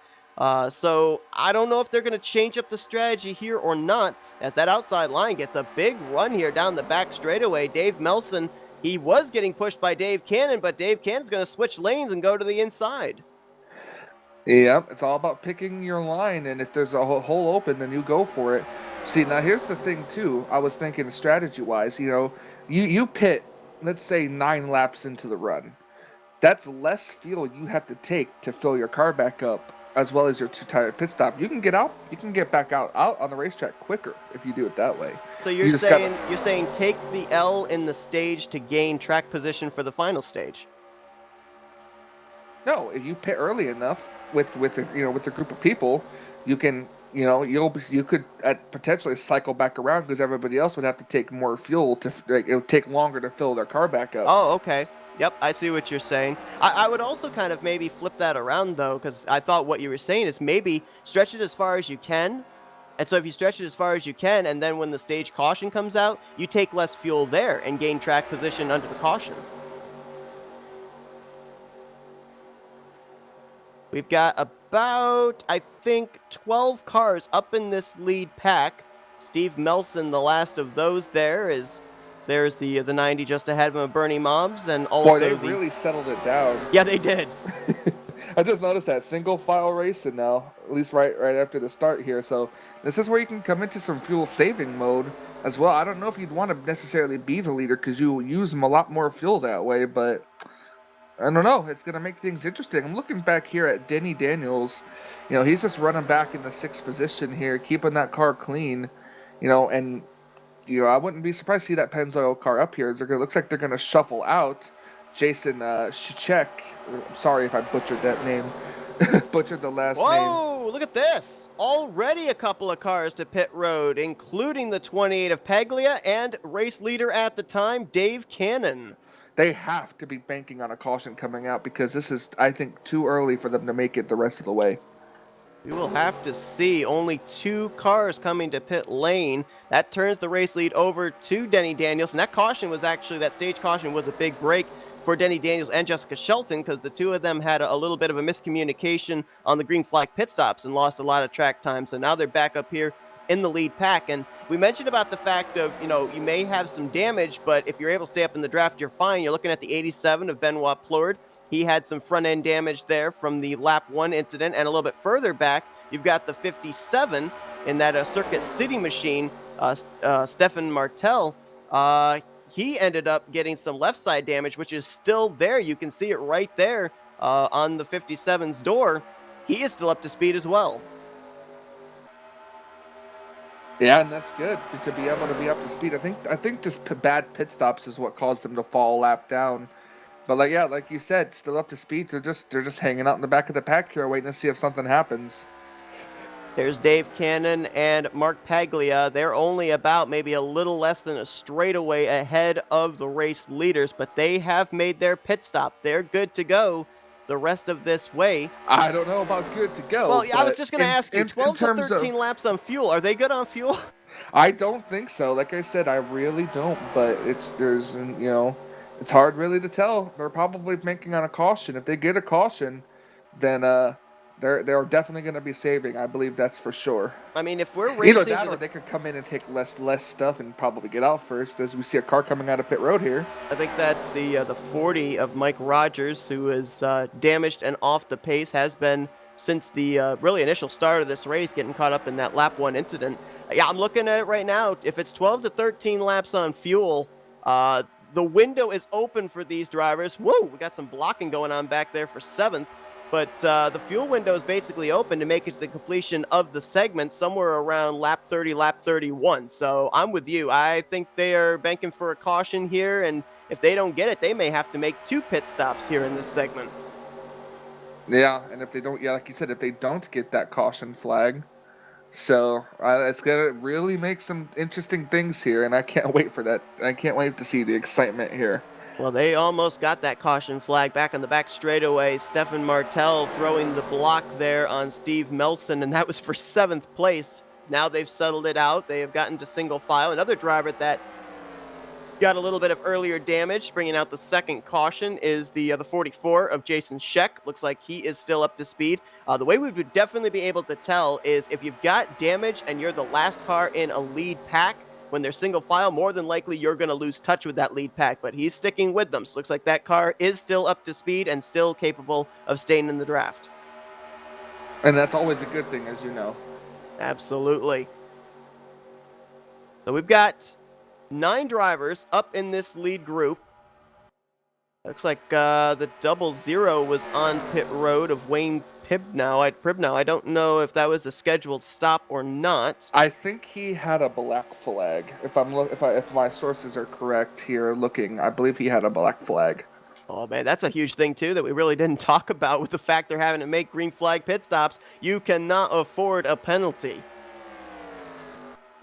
So I don't know if they're going to change up the strategy here or not, as that outside line gets a big run here down the back straightaway. Dave Melson, he was getting pushed by Dave Cannon, but Dave Cannon's going to switch lanes and go to the inside. Yep, it's all about picking your line, and if there's a hole open, then you go for it. See, now here's the thing too. I was thinking strategy-wise, you pit, let's say 9 laps into the run. That's less fuel you have to take to fill your car back up, as well as your 2-tire pit stop. You can get back out on the racetrack quicker if you do it that way. So you're saying take the L in the stage to gain track position for the final stage. No, if you pit early enough with a group of people, you can you could potentially cycle back around, because everybody else would have to take more fuel it would take longer to fill their car back up. Oh, okay. Yep, I see what you're saying. I would also kind of maybe flip that around, though, because I thought what you were saying is maybe stretch it as far as you can. And so if you stretch it as far as you can, and then when the stage caution comes out, you take less fuel there and gain track position under the caution. We've got about, I think, 12 cars up in this lead pack. Steve Melson, the last of those there's the 90 just ahead of him, Bernie Mobs, and also Boy, they really settled it down. Yeah, they did. I just noticed that single file racing now, at least right after the start here. So this is where you can come into some fuel saving mode as well. I don't know if you'd want to necessarily be the leader, because you use a lot more fuel that way, but I don't know. It's going to make things interesting. I'm looking back here at Denny Daniels. He's just running back in the 6th position here, keeping that car clean. And I wouldn't be surprised to see that Pennzoil car up here. It looks like they're going to shuffle out Jason Shchek. I'm sorry if I butchered that name. Butchered the last name. Whoa, look at this. Already a couple of cars to pit road, including the 28 of Paglia and race leader at the time, Dave Cannon. They have to be banking on a caution coming out, because this is, I think, too early for them to make it the rest of the way. We will have to see. Only 2 cars coming to pit lane. That turns the race lead over to Denny Daniels. And that stage caution was a big break for Denny Daniels and Jessica Shelton, because the 2 of them had a little bit of a miscommunication on the green flag pit stops and lost a lot of track time. So now they're back up here in the lead pack. And we mentioned about the fact of, you may have some damage, but if you're able to stay up in the draft, you're fine. You're looking at the 87 of Benoit Plord. He had some front-end damage there from the lap 1 incident, and a little bit further back, you've got the 57 in that Circuit City machine, Stephan Martel. He ended up getting some left side damage, which is still there. You can see it right there on the 57's door. He is still up to speed as well. Yeah, and that's good to be able to be up to speed. I think just bad pit stops is what caused them to fall a lap down. But like you said, still up to speed. They're just hanging out in the back of the pack here, waiting to see if something happens. There's Dave Cannon and Mark Paglia. They're only about maybe a little less than a straightaway ahead of the race leaders, but they have made their pit stop. They're good to go the rest of this way. I don't know about good to go. Well, yeah, I was but just going to ask you, in 12 to terms 13 of, laps on fuel. Are they good on fuel? I don't think so. Like I said, I really don't. But it's hard really to tell. They're probably banking on a caution. If they get a caution, then they're definitely going to be saving. I believe that's for sure. I mean, if we're Either racing that, or they could come in and take less stuff and probably get out first, as we see a car coming out of pit road here. I think that's the 40 of Mike Rogers, who is damaged and off the pace, has been since the really initial start of this race, getting caught up in that lap 1 incident. Yeah, I'm looking at it right now. If it's 12 to 13 laps on fuel, the window is open for these drivers. Whoa, we got some blocking going on back there for 7th. But the fuel window is basically open to make it to the completion of the segment somewhere around lap 30, lap 31. So I'm with you. I think they are banking for a caution here, and if they don't get it, they may have to make 2 pit stops here in this segment. Yeah, and if they don't, like you said, if they don't get that caution flag, so it's gonna really make some interesting things here, and I can't wait for that. I can't wait to see the excitement here. Well, they almost got that caution flag back on the back straightaway. Stephan Martel throwing the block there on Steve Melson, and that was for 7th place. Now they've settled it out. They have gotten to single file. Another driver that got a little bit of earlier damage, bringing out the 2nd caution, is the 44 of Jason Scheck. Looks like he is still up to speed. The way we would definitely be able to tell is if you've got damage and you're the last car in a lead pack, when they're single file, more than likely you're going to lose touch with that lead pack, but he's sticking with them. So it looks like that car is still up to speed and still capable of staying in the draft. And that's always a good thing, as you know. Absolutely. So we've got 9 drivers up in this lead group. Looks like the 00 was on pit road of Wayne Pribnow. I don't know if that was a scheduled stop or not. I think he had a black flag. If my sources are correct here, looking, I believe he had a black flag. Oh man, that's a huge thing too that we really didn't talk about with the fact they're having to make green flag pit stops. You cannot afford a penalty.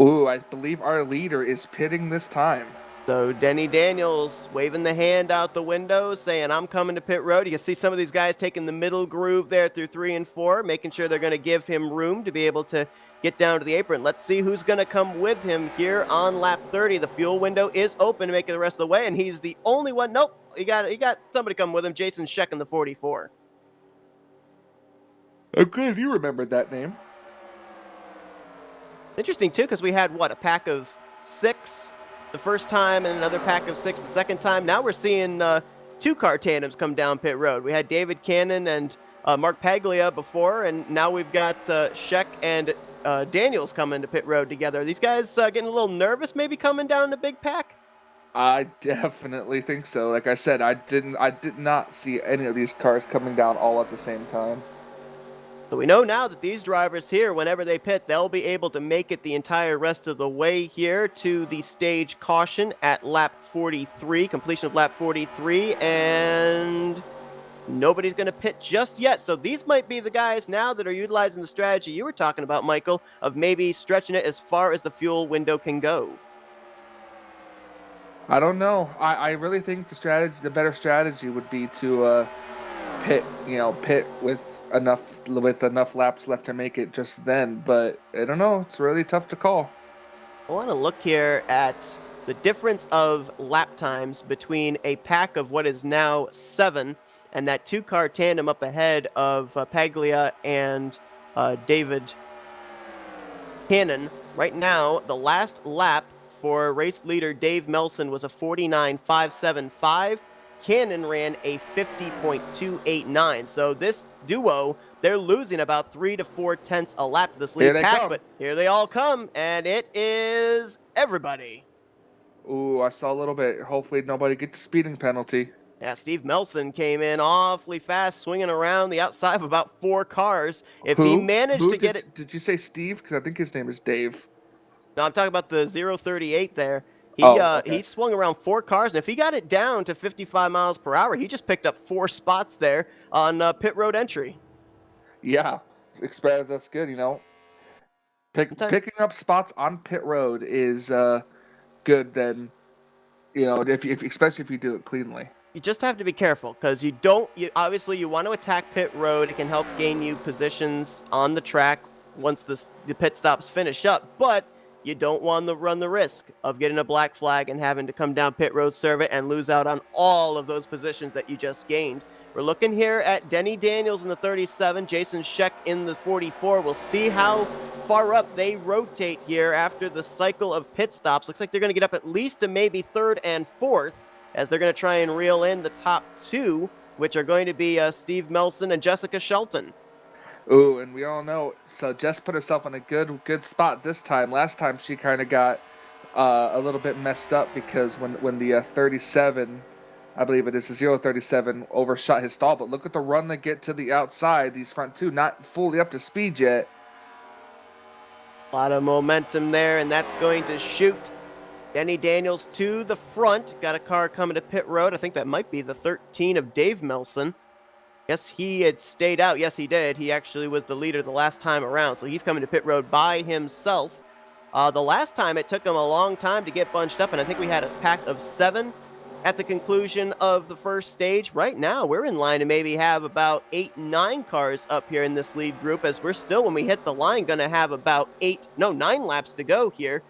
Ooh, I believe our leader is pitting this time. So Denny Daniels waving the hand out the window, saying, I'm coming to pit road. You can see some of these guys taking the middle groove there through 3 and 4, making sure they're going to give him room to be able to get down to the apron. Let's see who's going to come with him here on lap 30. The fuel window is open to make it the rest of the way, and he's the only one. Nope, he got somebody coming with him, Jason Scheck in the 44. Oh, good, you remembered that name. Interesting, too, because we had, a pack of 6 the first time and another pack of 6 the second time. Now we're seeing 2-car tandems come down pit road. We had David Cannon and Mark Paglia before, and now we've got Scheck and Daniels coming to pit road together. Are these guys getting a little nervous maybe coming down the big pack? I definitely think so. Like I said, I did not see any of these cars coming down all at the same time. So we know now that these drivers here, whenever they pit, they'll be able to make it the entire rest of the way here to the stage caution at lap 43, completion of lap 43, and nobody's going to pit just yet. So these might be the guys now that are utilizing the strategy you were talking about, Michael, of maybe stretching it as far as the fuel window can go. I don't know. I really think the better strategy would be to pit with enough laps left to make it just then, but I don't know. It's really tough to call. I want to look here at the difference of lap times between a pack of what is now 7 and that 2-car tandem up ahead of Paglia and David Cannon. Right now, the last lap for race leader Dave Melson was a 49.575. Cannon ran a 50.289. So this duo, they're losing about 3 to 4 tenths a lap to this lead pack, but here they all come, and it is everybody. Ooh, I saw a little bit. Hopefully nobody gets a speeding penalty. Yeah, Steve Melson came in awfully fast, swinging around the outside of about 4 cars. If he managed to get it... Did you say Steve? Because I think his name is Dave. No, I'm talking about the 038 there. He swung around 4 cars, and if he got it down to 55 miles per hour, he just picked up 4 spots there on pit road entry. Yeah, that's good. Picking up spots on pit road is good. Then if especially if you do it cleanly. You just have to be careful because obviously you want to attack pit road. It can help gain you positions on the track once the pit stops finish up, but you don't want to run the risk of getting a black flag and having to come down pit road, serve it, and lose out on all of those positions that you just gained. We're looking here at Denny Daniels in the 37, Jason Scheck in the 44. We'll see how far up they rotate here after the cycle of pit stops. Looks like they're going to get up at least to maybe 3rd and 4th, as they're going to try and reel in the top 2, which are going to be Steve Melson and Jessica Shelton. Ooh, and we all know, so Jess put herself in a good spot this time. Last time she kind of got a little bit messed up because when the 37, I believe it is the 037, overshot his stall. But look at the run they get to the outside. These front 2 not fully up to speed yet. A lot of momentum there, and that's going to shoot Denny Daniels to the front. Got a car coming to pit road. I think that might be the 13 of Dave Melson. Yes, he had stayed out. Yes, he did. He actually was the leader the last time around, so he's coming to pit road by himself. The last time it took him a long time to get bunched up, and I think we had a pack of 7 at the conclusion of the first stage. Right now, we're in line to maybe have about 8, 9 cars up here in this lead group, as we're still, when we hit the line, going to have about 9 laps to go here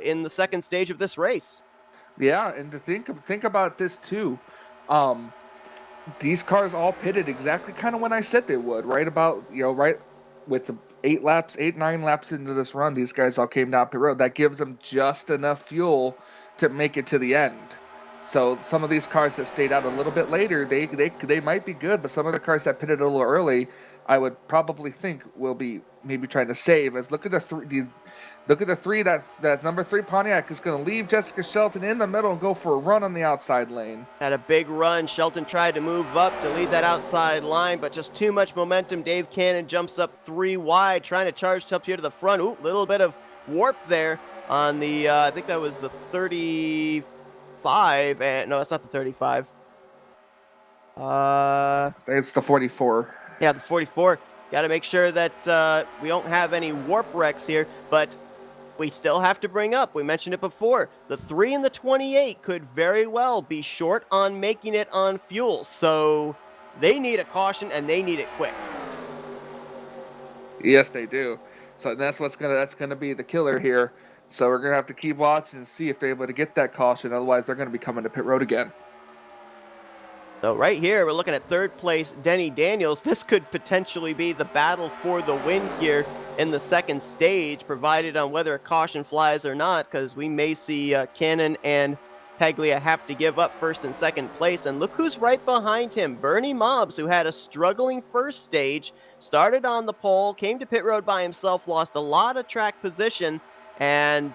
in the second stage of this race. Yeah, and to think about this too, these cars all pitted exactly kind of when I said they would. Right about right with the 8, 9 laps into this run, these guys all came down pit road. That gives them just enough fuel to make it to the end. So some of these cars that stayed out a little bit later, they might be good, but some of the cars that pitted a little early, I would probably think will be maybe trying to save. As look at the 3 that number 3 Pontiac is going to leave Jessica Shelton in the middle and go for a run on the outside lane. Had a big run. Shelton tried to move up to lead that outside line, but just too much momentum. Dave Cannon jumps up 3 wide, trying to charge up here to the front. Ooh, little bit of warp there on the, I think that was the 35. And no, that's not the 35. It's the 44. Yeah, the 44. Got to make sure that we don't have any warp wrecks here, but we still have to bring up, we mentioned it before, the 3 and the 28 could very well be short on making it on fuel, so they need a caution and they need it quick. Yes, they do. So that's gonna be the killer here. So we're gonna have to keep watching and see if they're able to get that caution. Otherwise, they're gonna be coming to pit road again. So right here, we're looking at 3rd place, Denny Daniels. This could potentially be the battle for the win here in the second stage, provided on whether a caution flies or not, because we may see Cannon and Paglia have to give up 1st and 2nd place. And look who's right behind him, Bernie Mobbs, who had a struggling first stage, started on the pole, came to pit road by himself, lost a lot of track position, and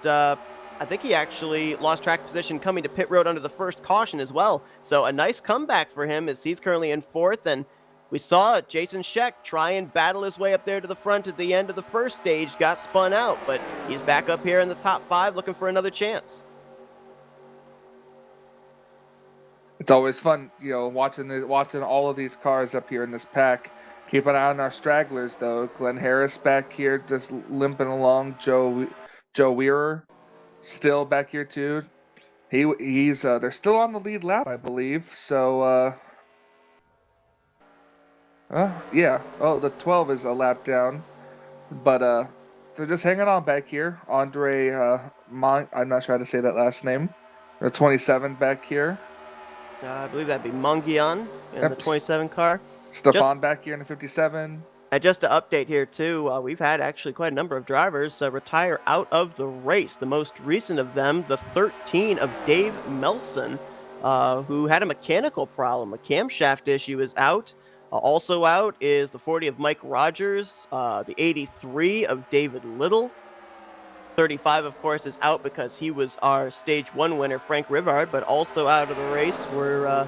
I think he actually lost track position coming to pit road under the first caution as well. So a nice comeback for him, as he's currently in 4th. And we saw Jason Scheck try and battle his way up there to the front at the end of the first stage, got spun out, but he's back up here in the top 5 looking for another chance. It's always fun, watching all of these cars up here in this pack. Keep an eye on our stragglers, though. Glenn Harris back here just limping along. Joe Wearer still back here too. He's they're still on the lead lap, I believe. So yeah. Oh, the 12 is a lap down, but they're just hanging on back here. Andre I'm not sure how to say that last name. The 27 back here. I believe that'd be Mungian in the 27 car. Stefan back here in the 57. And just to update here too, we've had actually quite a number of drivers retire out of the race. The most recent of them, the 13 of Dave Melson, who had a mechanical problem. A camshaft issue is out. Also out is the 40 of Mike Rogers, the 83 of David Little. 35, of course, is out because he was our Stage 1 winner, Frank Rivard, but also out of the race were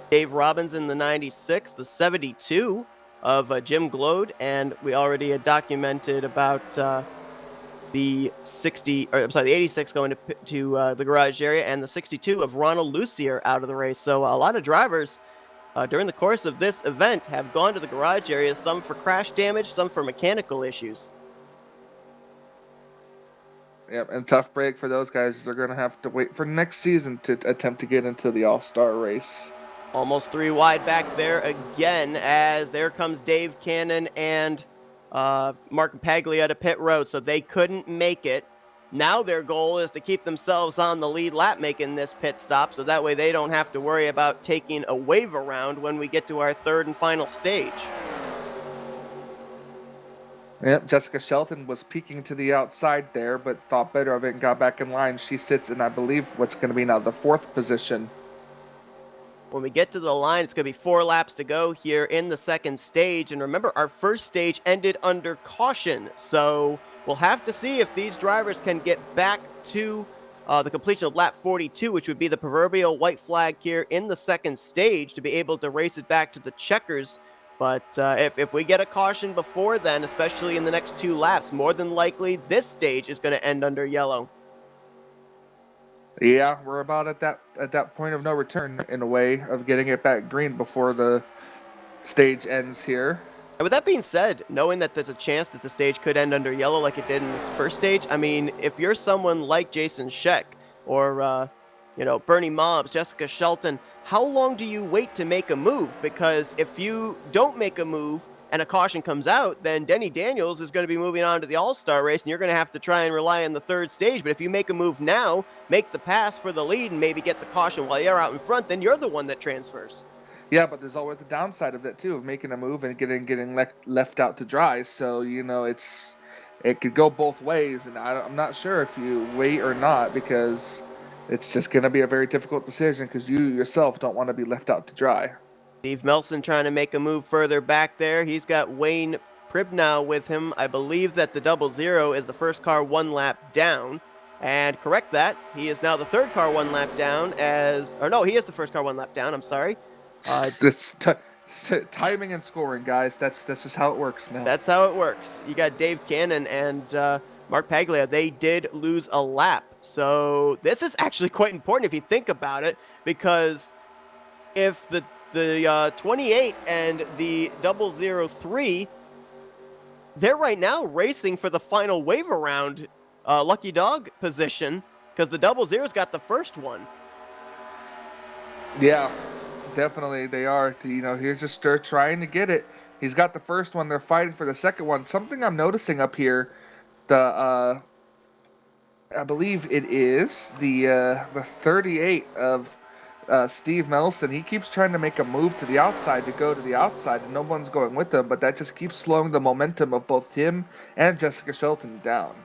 Dave Robbins in the 96, the 72 of Jim Glode, and we already had documented about the 86 going to the garage area, and the 62 of Ronald Lucier out of the race. So a lot of drivers during the course of this event have gone to the garage area, some for crash damage, some for mechanical issues. Yep, and tough break for those guys. They're going to have to wait for next season to attempt to get into the All-Star race. Almost 3 wide back there again, as there comes Dave Cannon and Mark Paglia to pit road, so they couldn't make it. Now their goal is to keep themselves on the lead lap making this pit stop, so that way they don't have to worry about taking a wave around when we get to our third and final stage. Yep, Jessica Shelton was peeking to the outside there, but thought better of it and got back in line. She sits in, I believe, what's going to be now the 4th position. When we get to the line, it's going to be 4 laps to go here in the second stage. And remember, our first stage ended under caution. So we'll have to see if these drivers can get back to the completion of lap 42, which would be the proverbial white flag here in the second stage to be able to race it back to the checkers. But if we get a caution before then, especially in the next 2 laps, more than likely this stage is going to end under yellow. Yeah, we're about at that point of no return in a way of getting it back green before the stage ends here. And with that being said, knowing that there's a chance that the stage could end under yellow like it did in this first stage, I mean, if you're someone like Jason Scheck or Bernie Mobbs, Jessica Shelton, how long do you wait to make a move? Because if you don't make a move and a caution comes out, then Denny Daniels is going to be moving on to the All-Star race, and you're going to have to try and rely on the third stage. But if you make a move now, make the pass for the lead, and maybe get the caution while you're out in front, then you're the one that transfers. Yeah, but there's always the downside of that too, of making a move and getting left out to dry. So it could go both ways, and I'm not sure if you wait or not, because it's just going to be a very difficult decision because you yourself don't want to be left out to dry. Steve Melson trying to make a move further back there. He's got Wayne Pribnow with him. I believe that the 00 is the first car 1 lap down. And correct that, he is now the third car 1 lap down he is the first car 1 lap down, I'm sorry. It's timing and scoring, guys. That's just how it works now. That's how it works. You got Dave Cannon and Mark Paglia. They did lose a lap. So this is actually quite important if you think about it, because if the 28 and the 003, they're right now racing for the final wave around lucky dog position, because the 00's got the first one. Yeah, definitely they are. Here's just trying to get it. He's got the first one. They're fighting for the second one. Something I'm noticing up here, I believe it is the 38 of Steve Melson. He keeps trying to make a move to the outside to go to the outside, and no one's going with him, but that just keeps slowing the momentum of both him and Jessica Shelton down.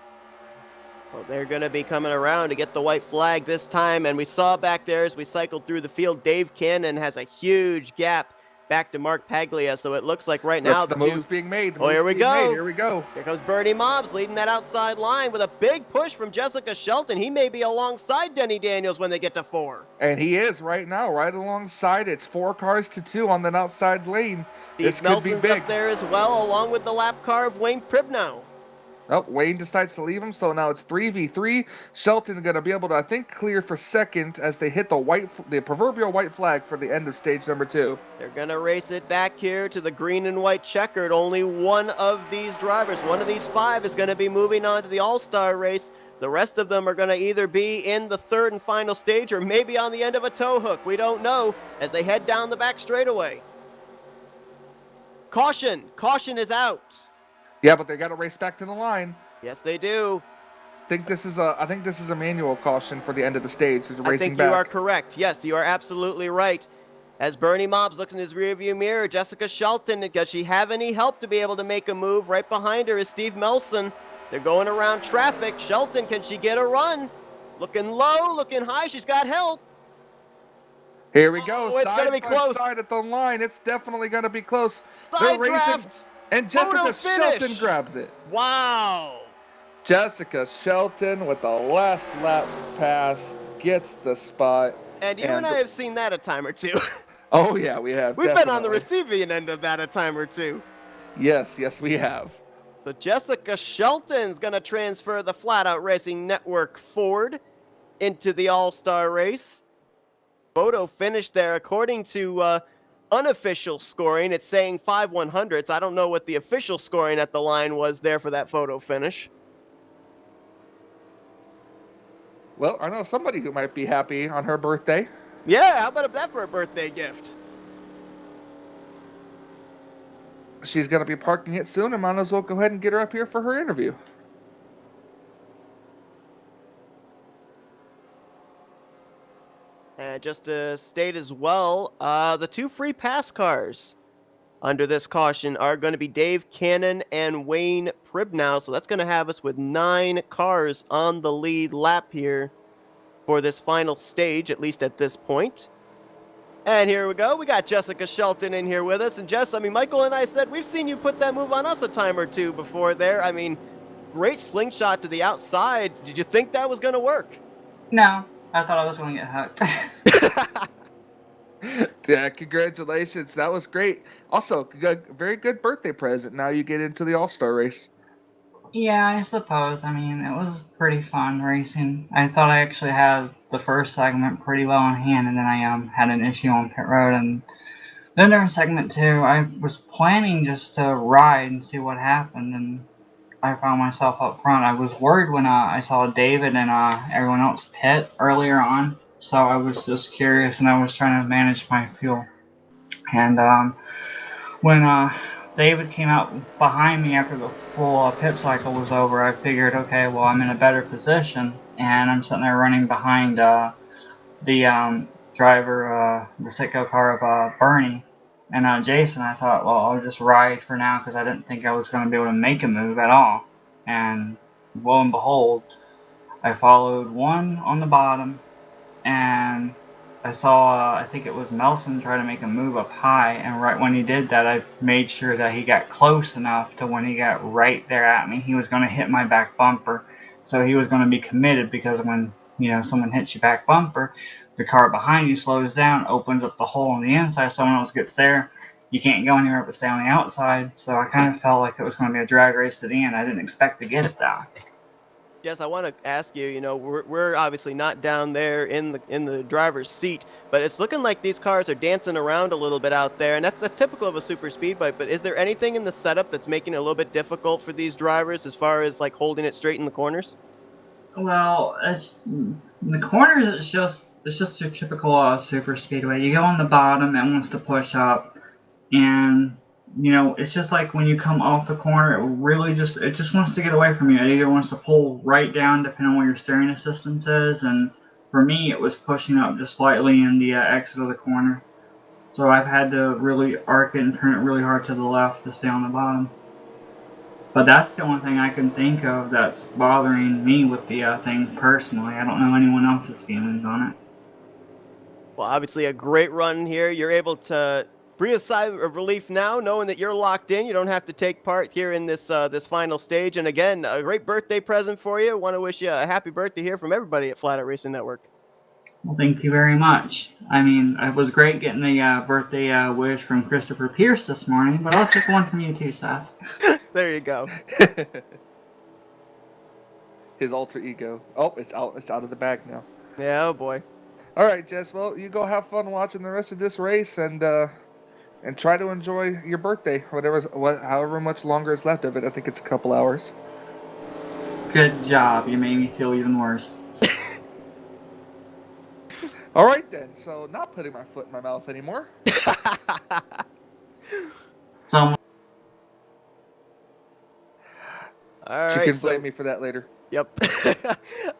Well, they're going to be coming around to get the white flag this time, and we saw back there as we cycled through the field, Dave Cannon has a huge gap back to Mark Paglia, so it looks like right now the move's being made. Here we go. Here we go. Here comes Bernie Mobbs leading that outside line with a big push from Jessica Shelton. He may be alongside Denny Daniels when they get to 4. And he is right now, right alongside. It's 4 cars to 2 on that outside lane. Steve Melson's up there as well, along with the lap car of Wayne Pribnow. Oh, Wayne decides to leave him, so now it's 3v3. Shelton going to be able to, I think, clear for second as they hit the proverbial white flag for the end of stage number 2. They're going to race it back here to the green and white checkered. Only one of these drivers, one of these 5, is going to be moving on to the All-Star race. The rest of them are going to either be in the third and final stage or maybe on the end of a tow hook. We don't know as they head down the back straightaway. Caution! Caution is out. Yeah, but they got to race back to the line. Yes, they do. I think this is a manual caution for the end of the stage. I think you are correct. Yes, you are absolutely right. As Bernie Mobbs looks in his rearview mirror, Jessica Shelton, does she have any help to be able to make a move? Right behind her is Steve Melson. They're going around traffic. Shelton, can she get a run? Looking low, looking high. She's got help. Here we go. Oh, it's going to be close. Side at the line. It's definitely going to be close. Side draft. And Jessica Shelton grabs it. Wow. Jessica Shelton with the last lap pass gets the spot. And you and I have seen that a time or two. Oh, yeah, we have. We've been on the receiving end of that a time or two. Yes, we have. So Jessica Shelton's going to transfer the Flatout Racing Network Ford into the All-Star race. Photo finish there according to unofficial scoring. It's saying 5/100ths. I don't know what the official scoring at the line was there for that photo finish. Well, I know somebody who might be happy on her birthday. Yeah, how about that for a birthday gift? She's going to be parking it soon, and might as well go ahead and get her up here for her interview. And just to state as well, the 2 free pass cars under this caution are going to be Dave Cannon and Wayne Pribnow. So that's going to have us with 9 cars on the lead lap here for this final stage, at least at this point. And here we go. We got Jessica Shelton in here with us. And Jess, I mean, Michael and I said we've seen you put that move on us a time or two before there. I mean, great slingshot to the outside. Did you think that was going to work? No, I thought I was going to get hooked. Yeah, congratulations. That was great. Also, very good birthday present. Now you get into the All-Star race. Yeah, I suppose. I mean, it was pretty fun racing. I thought I actually had the first segment pretty well in hand, and then I had an issue on pit road. And then during segment 2, I was planning just to ride and see what happened, and I found myself up front. I was worried when I saw David and everyone else pit earlier on, so I was just curious, and I was trying to manage my fuel. And when David came out behind me after the full pit cycle was over, I figured, okay, well, I'm in a better position, and I'm sitting there running behind the driver, the Sitco car of Bernie and Jason. I thought, well, I'll just ride for now because I didn't think I was going to be able to make a move at all. And lo and behold, I followed one on the bottom, and I saw, I think it was Melson try to make a move up high, and right when he did that, I made sure that he got close enough to when he got right there at me, he was going to hit my back bumper. So he was going to be committed, because when, someone hits your back bumper, the car behind you slows down, opens up the hole on the inside, someone else gets there, you can't go anywhere but stay on the outside. So I kind of felt like it was going to be a drag race to the end. I didn't expect to get it that. Yes, I want to ask you, we're obviously not down there in the driver's seat, but it's looking like these cars are dancing around a little bit out there, and that's typical of a super speed bike. But is there anything in the setup that's making it a little bit difficult for these drivers as far as like holding it straight in the corners? Well, in the corners, it's just your typical super speedway. You go on the bottom, it wants to push up, and it's just like when you come off the corner, it just wants to get away from you. It either wants to pull right down, depending on what your steering assistance is, and for me, it was pushing up just slightly in the exit of the corner. So I've had to really arc it and turn it really hard to the left to stay on the bottom. But that's the only thing I can think of that's bothering me with the thing personally. I don't know anyone else's feelings on it. Well, obviously a great run here. You're able to breathe a sigh of relief now, knowing that you're locked in. You don't have to take part here in this this final stage. And again, a great birthday present for you. I want to wish you a happy birthday here from everybody at Flatout Racing Network. Well, thank you very much. I mean, it was great getting the birthday wish from Christopher Pierce this morning, but I'll take one from you too, Seth. There you go. His alter ego. Oh, it's out of the bag now. Yeah, oh boy. All right, Jess. Well, you go have fun watching the rest of this race, and try to enjoy your birthday, however much longer is left of it. I think it's a couple hours. Good job. You made me feel even worse. All right then. So, not putting my foot in my mouth anymore. So. All right. You can blame me for that later. Yep.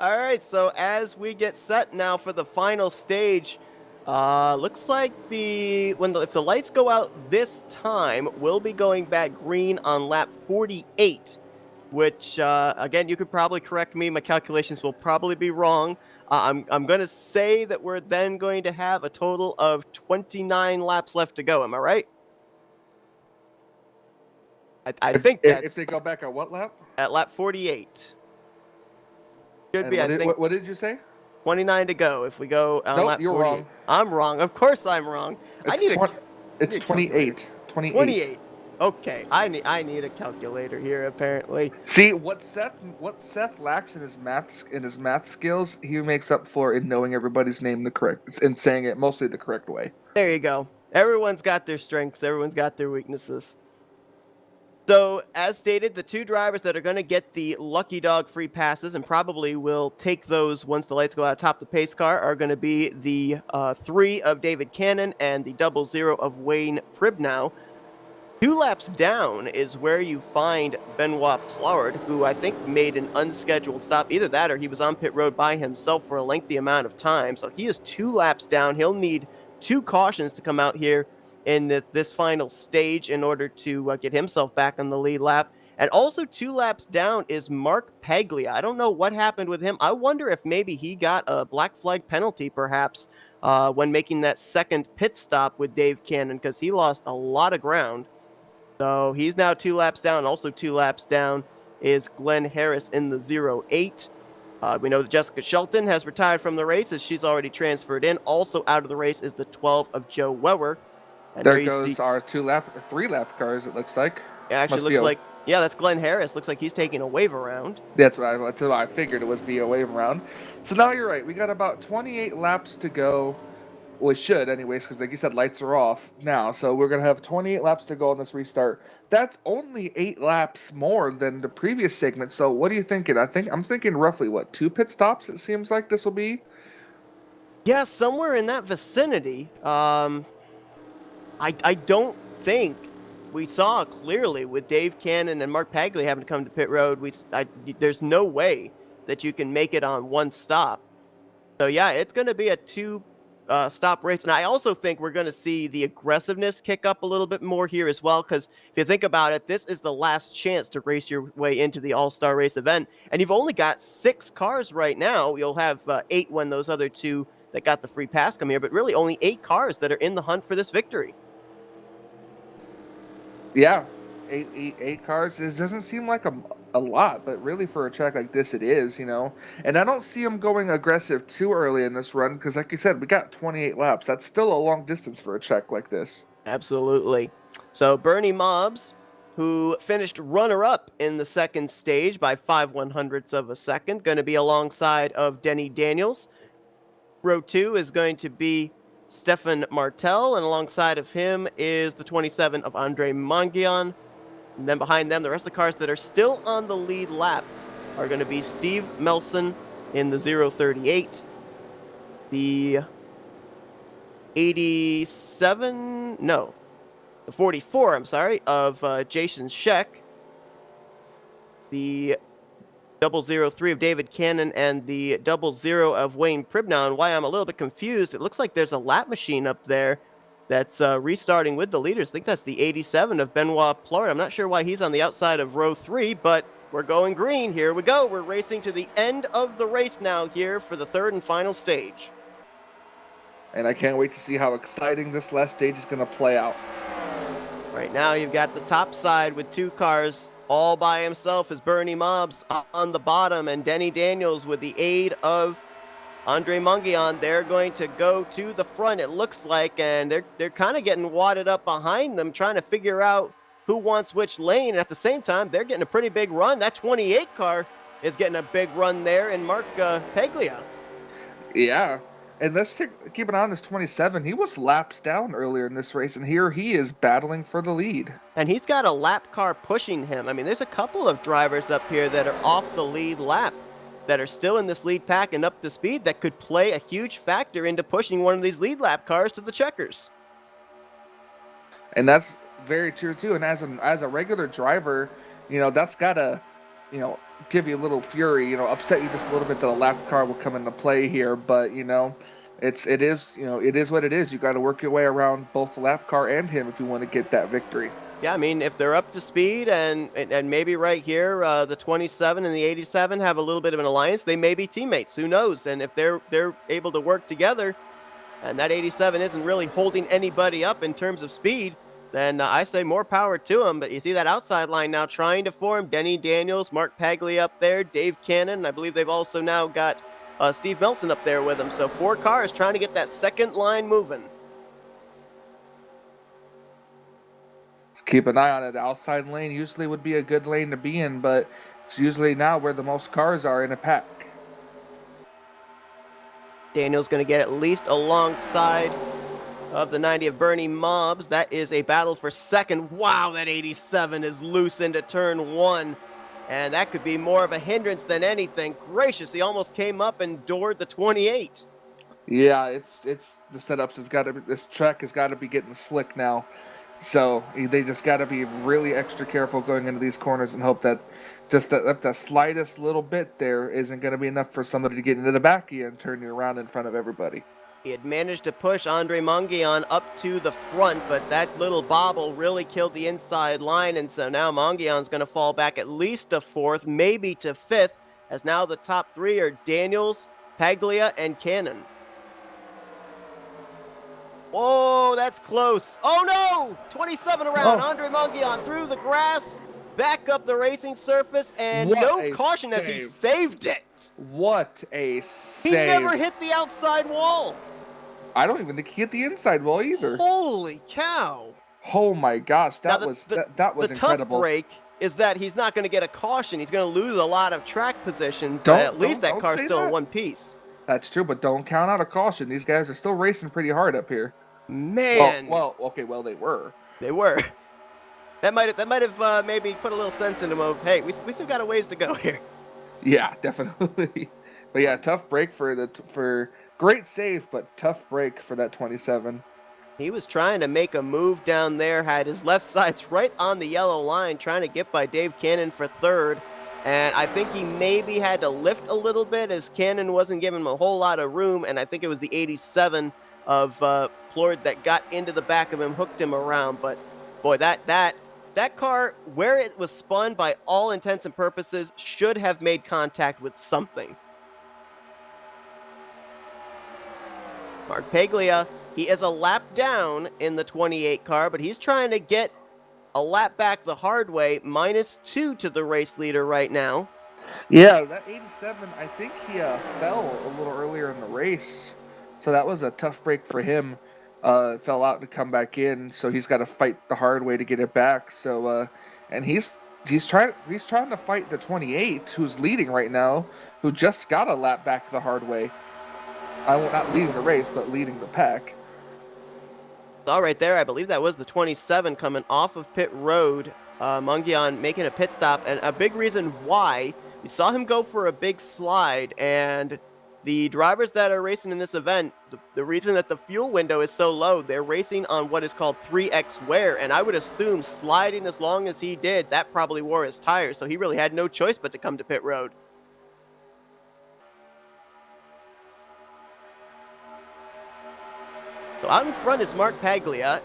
All right, so as we get set now for the final stage, looks like if the lights go out this time, we'll be going back green on lap 48, which, again, you could probably correct me. My calculations will probably be wrong. I'm going to say that we're then going to have a total of 29 laps left to go. Am I right? I think that's... If they go back at what lap? At lap 48. Should be, I think. What did you say? 29 to go if we go on nope, lap 48. You're wrong. I'm wrong. Of course I'm wrong. It's 28. 28. 28. Okay, I need a calculator here apparently. See what Seth lacks in his math skills, he makes up for in knowing everybody's name the correct and saying it mostly the correct way. There you go. Everyone's got their strengths, everyone's got their weaknesses. So, as stated, the two drivers that are going to get the Lucky Dog free passes and probably will take those once the lights go out atop the pace car are going to be the 3 of David Cannon and the 00 of Wayne Pribnow. 2 laps down is where you find Benoit Plourde, who I think made an unscheduled stop. Either that or he was on pit road by himself for a lengthy amount of time. So he is 2 laps down. He'll need 2 cautions to come out here in this final stage in order to get himself back on the lead lap. And also 2 laps down is Mark Paglia. I don't know what happened with him. I wonder if maybe he got a black flag penalty perhaps when making that second pit stop with Dave Cannon, because he lost a lot of ground. So he's now 2 laps down. Also 2 laps down is Glenn Harris in the 08. We know that Jessica Shelton has retired from the race as she's already transferred in. Also out of the race is the 12 of Joe Weber. And There you goes see, our 3-lap cars, it looks like. it actually Must be looks like, yeah, that's Glenn Harris. Looks like he's taking a wave around. That's what I figured it was be a wave around. So now you're right. We got about 28 laps to go. Well, we should anyways, because like you said, lights are off now. So we're going to have 28 laps to go on this restart. That's only 8 laps more than the previous segment. So what are you thinking? I'm thinking roughly, 2 pit stops it seems like this will be? Yeah, somewhere in that vicinity. I don't think we saw clearly with Dave Cannon and Mark Paglia having to come to pit road. There's no way that you can make it on 1 stop. So yeah, it's going to be a 2 stop race. And I also think we're going to see the aggressiveness kick up a little bit more here as well, because if you think about it, this is the last chance to race your way into the All-Star Race event. And you've only got 6 cars right now. You'll have 8 when those other 2 that got the free pass come here, but really only 8 cars that are in the hunt for this victory. Yeah, eight cars. This doesn't seem like a lot, but really for a track like this, it is, And I don't see them going aggressive too early in this run because, like you said, we got 28 laps. That's still a long distance for a track like this. Absolutely. So Bernie Mobbs, who finished runner-up in the second stage by 5/100ths of a second, going to be alongside of Denny Daniels. Row 2 is going to be Stephan Martel, and alongside of him is the 27 of Andre Mangian. And then behind them, the rest of the cars that are still on the lead lap are going to be Steve Melson in the 038, the 44, of Jason Scheck, the 003 of David Cannon, and the 00 of Wayne Pribnow. And why I'm a little bit confused, it looks like there's a lap machine up there that's restarting with the leaders. I think that's the 87 of Benoit Plourde. I'm not sure why he's on the outside of row 3, but we're going green. Here we go. We're racing to the end of the race now here for the 3rd and final stage. And I can't wait to see how exciting this last stage is going to play out. Right now, you've got the top side with 2 cars. All by himself is Bernie Mobbs on the bottom, and Denny Daniels with the aid of Andre Mangian. They're going to go to the front, it looks like, and they're kind of getting wadded up behind them, trying to figure out who wants which lane. And at the same time, they're getting a pretty big run. That 28 car is getting a big run there in Mark Paglia. Yeah. And let's keep an eye on this 27. He was laps down earlier in this race, and here he is battling for the lead. And he's got a lap car pushing him. I mean, there's a couple of drivers up here that are off the lead lap that are still in this lead pack and up to speed that could play a huge factor into pushing one of these lead lap cars to the checkers. And that's very true, too. And as a regular driver, that's got to, give you a little fury, upset you just a little bit that a lap car will come into play here. But, it is what it is. You got to work your way around both the lap car and him if you want to get that victory. Yeah, I mean, if they're up to speed and maybe right here, the 27 and the 87 have a little bit of an alliance, they may be teammates. Who knows? And if they're able to work together, and that 87 isn't really holding anybody up in terms of speed, then I say more power to him. But you see that outside line now trying to form. Denny Daniels, Mark Paglia up there, Dave Cannon. I believe they've also now got Steve Melson up there with them. So 4 cars trying to get that second line moving. keep an eye on it. The outside lane usually would be a good lane to be in, but it's usually now where the most cars are in a pack. Daniel's going to get at least alongside of the 90 of Bernie Mobs. That is a battle for second. Wow, that 87 is loose into turn 1. And that could be more of a hindrance than anything. Gracious, he almost came up and doored the 28. Yeah, it's the setups have got to. This track has got to be getting slick now, so they just got to be really extra careful going into these corners and hope that just the slightest little bit there isn't going to be enough for somebody to get into the back of you and turn you around in front of everybody. He had managed to push Andre Manguian up to the front, but that little bobble really killed the inside line, and so now Manguian's going to fall back at least to 4th, maybe to 5th, as now the top 3 are Daniels, Paglia, and Cannon. Whoa, that's close. Oh no! 27 around. Oh. Andre Manguian through the grass, back up the racing surface, and What no a caution as he save. saved it. What a save! He never hit the outside wall. I don't even think he hit the inside wall either. Holy cow! Oh my gosh, that Now, was that was the incredible. tough break is that he's not going to get a caution. He's going to lose a lot of track position, but at least that don't car's say still in that. one piece. That's true, but don't count out a caution. These guys are still racing pretty hard up here. Man, Okay, they were. they were. That might have maybe put a little sense into them of, hey, we still got a ways to go here. Yeah, definitely. But yeah, tough break for great save, but tough break for that 27. He was trying to make a move down there, had his left sides right on the yellow line, trying to get by Dave Cannon for 3rd. And I think he maybe had to lift a little bit as Cannon wasn't giving him a whole lot of room. And I think it was the 87 of Plord that got into the back of him, hooked him around. But boy, that car, where it was spun by all intents and purposes, should have made contact with something. Mark Paglia, he is a lap down in the 28 car, but he's trying to get a lap back the hard way, -2 to the race leader right now. Yeah, that 87, I think he fell a little earlier in the race, so that was a tough break for him. Fell out to come back in, so he's got to fight the hard way to get it back. So, and he's trying to fight the 28, who's leading right now, who just got a lap back the hard way. Not leading the race, but leading the pack. All right there, I believe that was the 27 coming off of pit road. Manguian making a pit stop, and a big reason why, you saw him go for a big slide, and the drivers that are racing in this event, the reason that the fuel window is so low, they're racing on what is called 3x wear, and I would assume sliding as long as he did, that probably wore his tires, so he really had no choice but to come to pit road. So out in front is Mark Paglia.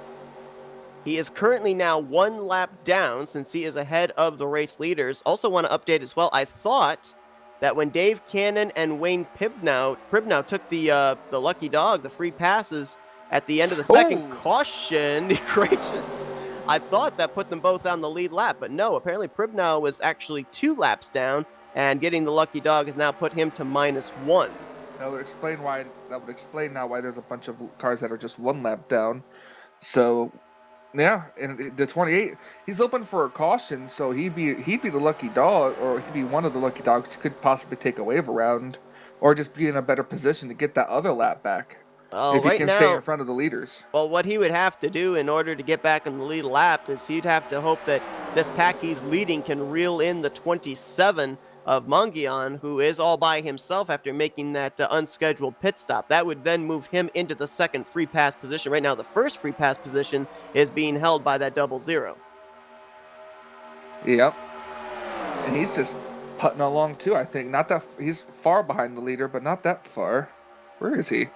He is currently now 1 lap down since he is ahead of the race leaders. Also want to update as well. I thought that when Dave Cannon and Wayne Pribnow took the lucky dog, the free passes at the end of the second caution, gracious, I thought that put them both on the lead lap, but no, apparently Pribnow was actually 2 laps down, and getting the lucky dog has now put him to -1. That would explain now why there's a bunch of cars that are just 1 lap down. So, yeah, and the 28, he's open for a caution, so he'd be the lucky dog, or he'd be one of the lucky dogs who could possibly take a wave around, or just be in a better position to get that other lap back. If he can stay in front of the leaders. Well, what he would have to do in order to get back in the lead lap is he'd have to hope that this pack he's leading can reel in the 27 of Manguian, who is all by himself after making that unscheduled pit stop. That would then move him into the second free pass position. Right now, the first free pass position is being held by that 00. Yep. And he's just putting along too, I think. He's far behind the leader, but not that far. Where is he?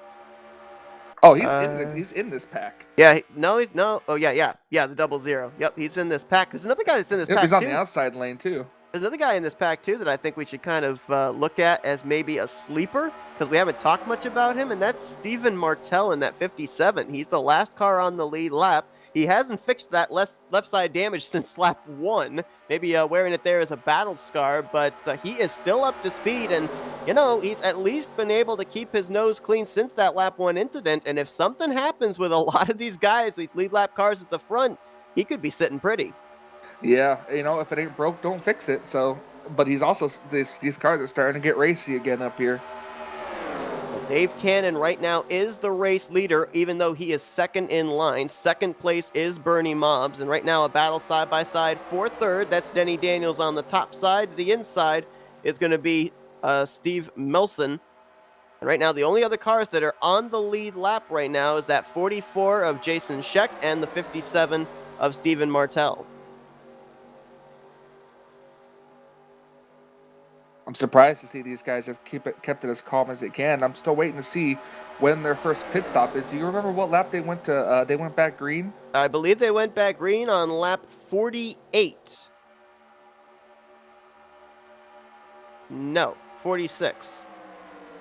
Oh, he's in this pack. Yeah, no. Oh, yeah, the 00. Yep, he's in this pack. There's another guy that's in this pack, He's on too. the outside lane, too. There's another guy in this pack, too, that I think we should kind of look at as maybe a sleeper, because we haven't talked much about him, and that's Stephan Martel in that 57. He's the last car on the lead lap. He hasn't fixed that left side damage since lap 1. Maybe wearing it there as a battle scar, but he is still up to speed, and, he's at least been able to keep his nose clean since that lap 1 incident, and if something happens with a lot of these guys, these lead lap cars at the front, he could be sitting pretty. Yeah, if it ain't broke, don't fix it. So, but he's also these cars are starting to get racy again up here. But Dave Cannon right now is the race leader, even though he is second in line. Second place is Bernie Mobbs, and right now a battle side by side for third. That's Denny Daniels on the top side. The inside is going to be Steve Melson. And right now, the only other cars that are on the lead lap right now is that 44 of Jason Scheck and the 57 of Stephan Martel. I'm surprised to see these guys have kept it as calm as they can. I'm still waiting to see when their first pit stop is. Do you remember what lap they went to? They went back green? I believe they went back green on lap 48. No, 46.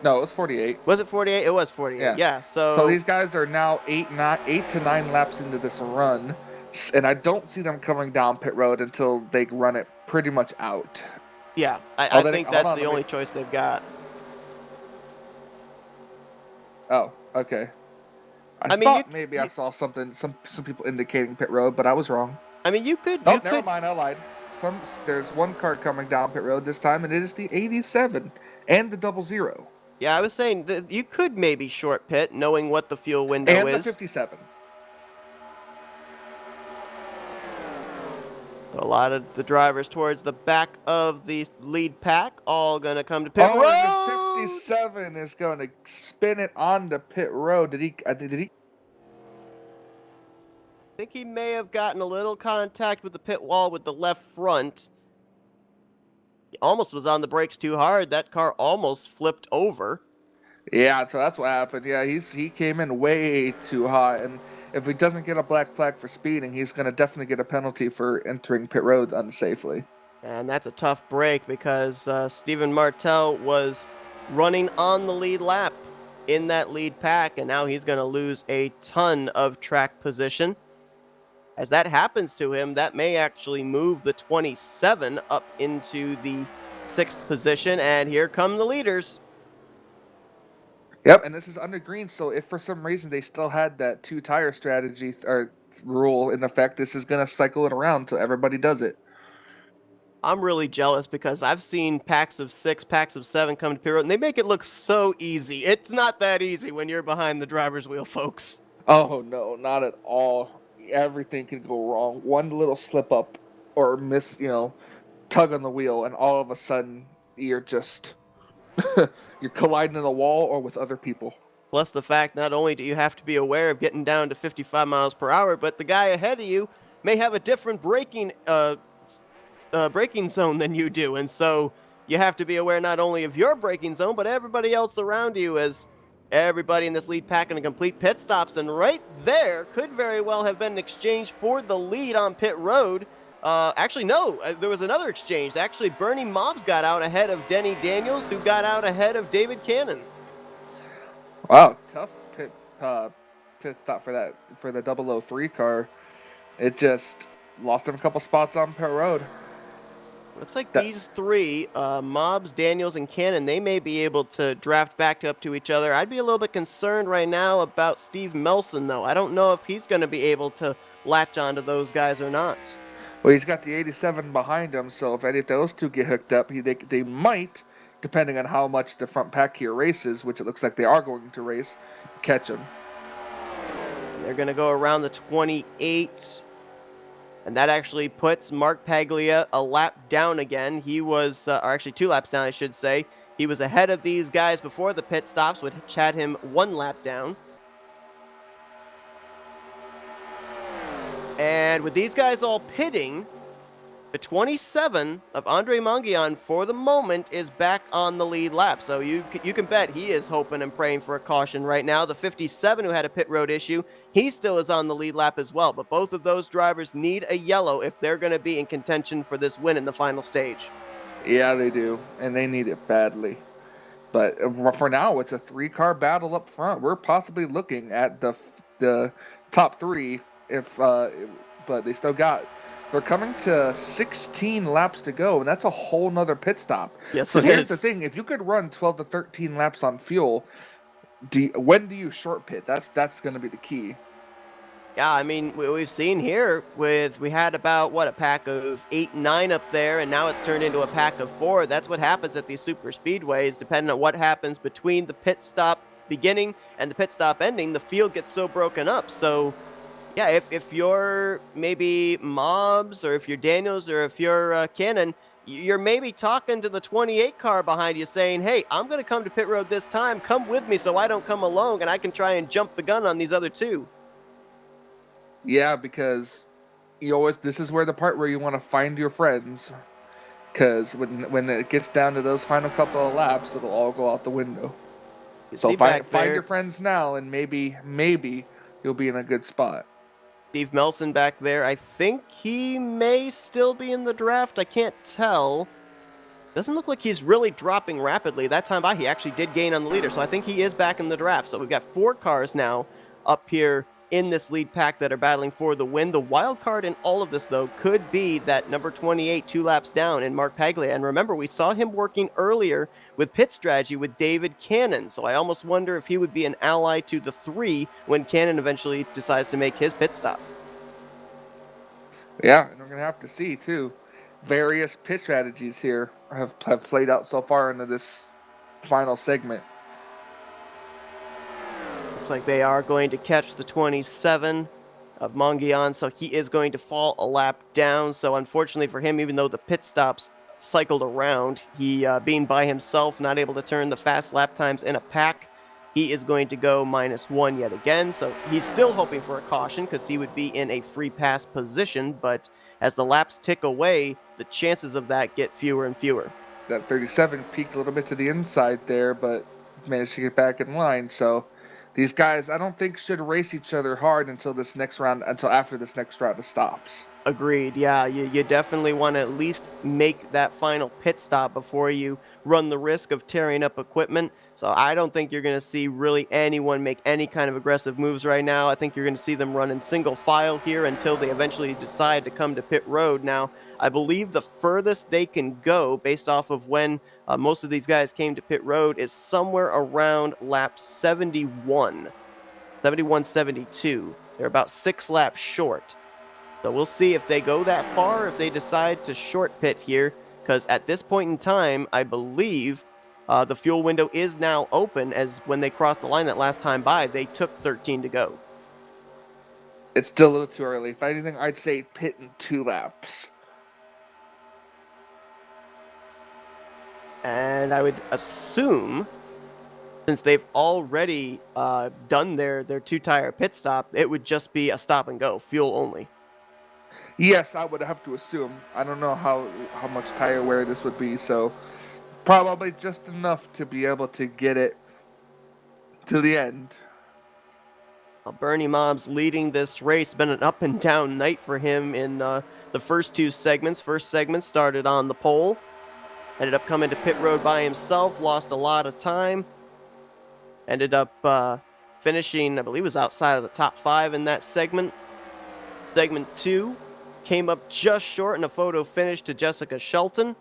No, it was 48. Was it 48? It was 48. Yeah. So these guys are now 8 to 9 laps into this run, and I don't see them coming down pit road until they run it pretty much out. Yeah, I think that's the only choice they've got. Oh, okay. I thought maybe I saw something, some people indicating pit road, but I was wrong. I mean, you could. Oh, never mind, I lied. There's one car coming down pit road this time, and it is the 87 and the 00. Yeah, I was saying that you could maybe short pit, knowing what the fuel window and is. And the 57. A lot of the drivers towards the back of the lead pack, all going to come to pit road. The 57 is going to spin it onto pit road. Did he? I think he may have gotten a little contact with the pit wall with the left front. He almost was on the brakes too hard. That car almost flipped over. Yeah, so that's what happened. Yeah, he came in way too hot, and if he doesn't get a black flag for speeding, he's going to definitely get a penalty for entering pit road unsafely. And that's a tough break because Stephan Martel was running on the lead lap in that lead pack, and now he's going to lose a ton of track position. As that happens to him, that may actually move the 27 up into the 6th position, and here come the leaders. Yep, and this is under green, so if for some reason they still had that 2-tire strategy or rule in effect, this is going to cycle it around until everybody does it. I'm really jealous because I've seen packs of 6, packs of 7 come to pit road, and they make it look so easy. It's not that easy when you're behind the driver's wheel, folks. Oh, no, not at all. Everything can go wrong. One little slip up or miss, tug on the wheel, and all of a sudden you're just... you're colliding in a wall or with other people. Plus the fact not only do you have to be aware of getting down to 55 miles per hour, but the guy ahead of you may have a different braking zone than you do. And so you have to be aware not only of your braking zone, but everybody else around you, as everybody in this lead pack in a complete pit stops. And right there could very well have been an exchange for the lead on pit road. Actually, no, there was another exchange. Actually, Bernie Mobbs got out ahead of Denny Daniels, who got out ahead of David Cannon. Wow, tough pit stop for the 003 car. It just lost him a couple spots on pit road. Looks like these three, Mobbs, Daniels, and Cannon, they may be able to draft back up to each other. I'd be a little bit concerned right now about Steve Melson, though. I don't know if he's going to be able to latch onto those guys or not. Well, he's got the 87 behind him, so if any of those two get hooked up, they might, depending on how much the front pack here races, which it looks like they are going to race, catch him. They're going to go around the 28, and that actually puts Mark Paglia a lap down again. He was, or actually 2 laps down, I should say. He was ahead of these guys before the pit stops, which had him 1 lap down. And with these guys all pitting, the 27 of Andre Manguian, for the moment, is back on the lead lap. So you can bet he is hoping and praying for a caution right now. The 57, who had a pit road issue, he still is on the lead lap as well. But both of those drivers need a yellow if they're going to be in contention for this win in the final stage. Yeah, they do. And they need it badly. But for now, it's a 3-car battle up front. We're possibly looking at the top 3 but they still got... They're coming to 16 laps to go, and that's a whole nother pit stop. Yes, so here's the thing. If you could run 12 to 13 laps on fuel, when do you short pit? That's going to be the key. Yeah, I mean, we've seen here we had about, what, a pack of 8, 9 up there, and now it's turned into a pack of 4. That's what happens at these super speedways, depending on what happens between the pit stop beginning and the pit stop ending, the field gets so broken up. So, yeah, if you're maybe Mobs, or if you're Daniels, or if you're Cannon, you're maybe talking to the 28 car behind you saying, hey, I'm going to come to pit road this time. Come with me so I don't come alone and I can try and jump the gun on these other two. Yeah, because this is where the part where you want to find your friends, because when it gets down to those final couple of laps, it'll all go out the window. You So see back find there, your friends now, and maybe you'll be in a good spot. Steve Melson back there. I think he may still be in the draft. I can't tell. Doesn't look like he's really dropping rapidly. That time by, he actually did gain on the leader, so I think he is back in the draft. So we've got 4 cars now up here in this lead pack that are battling for the win. The wild card in all of this, though, could be that number 28, 2 laps down, in Mark Paglia. And remember, we saw him working earlier with pit strategy with David Cannon, so I almost wonder if he would be an ally to the 3 when Cannon eventually decides to make his pit stop. Yeah, and we're gonna have to see too. Various pit strategies here have played out so far into this final segment. Looks like they are going to catch the 27 of Monguian, so he is going to fall a lap down. So unfortunately for him, even though the pit stops cycled around, he being by himself, not able to turn the fast lap times in a pack, he is going to go -1 yet again. So he's still hoping for a caution because he would be in a free pass position, but as the laps tick away, the chances of that get fewer and fewer. That 37 peaked a little bit to the inside there, but managed to get back in line. So these guys, I don't think, should race each other hard until after this next round of stops. Agreed. Yeah, you definitely want to at least make that final pit stop before you run the risk of tearing up equipment. So I don't think you're going to see really anyone make any kind of aggressive moves right now. I think you're going to see them run in single file here until they eventually decide to come to pit road. Now, I believe the furthest they can go, based off of when most of these guys came to pit road, is somewhere around lap 71, 72. They're about 6 laps short. So we'll see if they go that far, if they decide to short pit here, because at this point in time, I believe the fuel window is now open, as when they crossed the line that last time by, they took 13 to go. It's still a little too early. If anything, I'd say pit in 2 laps. And I would assume, since they've already done their 2-tire pit stop, it would just be a stop and go, fuel only. Yes, I would have to assume. I don't know how much tire wear this would be, so probably just enough to be able to get it to the end. Well, Bernie Mobs leading this race. Been an up and down night for him in the first 2 segments. First segment started on the pole. Ended up coming to pit road by himself. Lost a lot of time. Ended up finishing, I believe, was outside of the top 5 in that segment. Segment 2 came up just short in a photo finish to Jessica Shelton.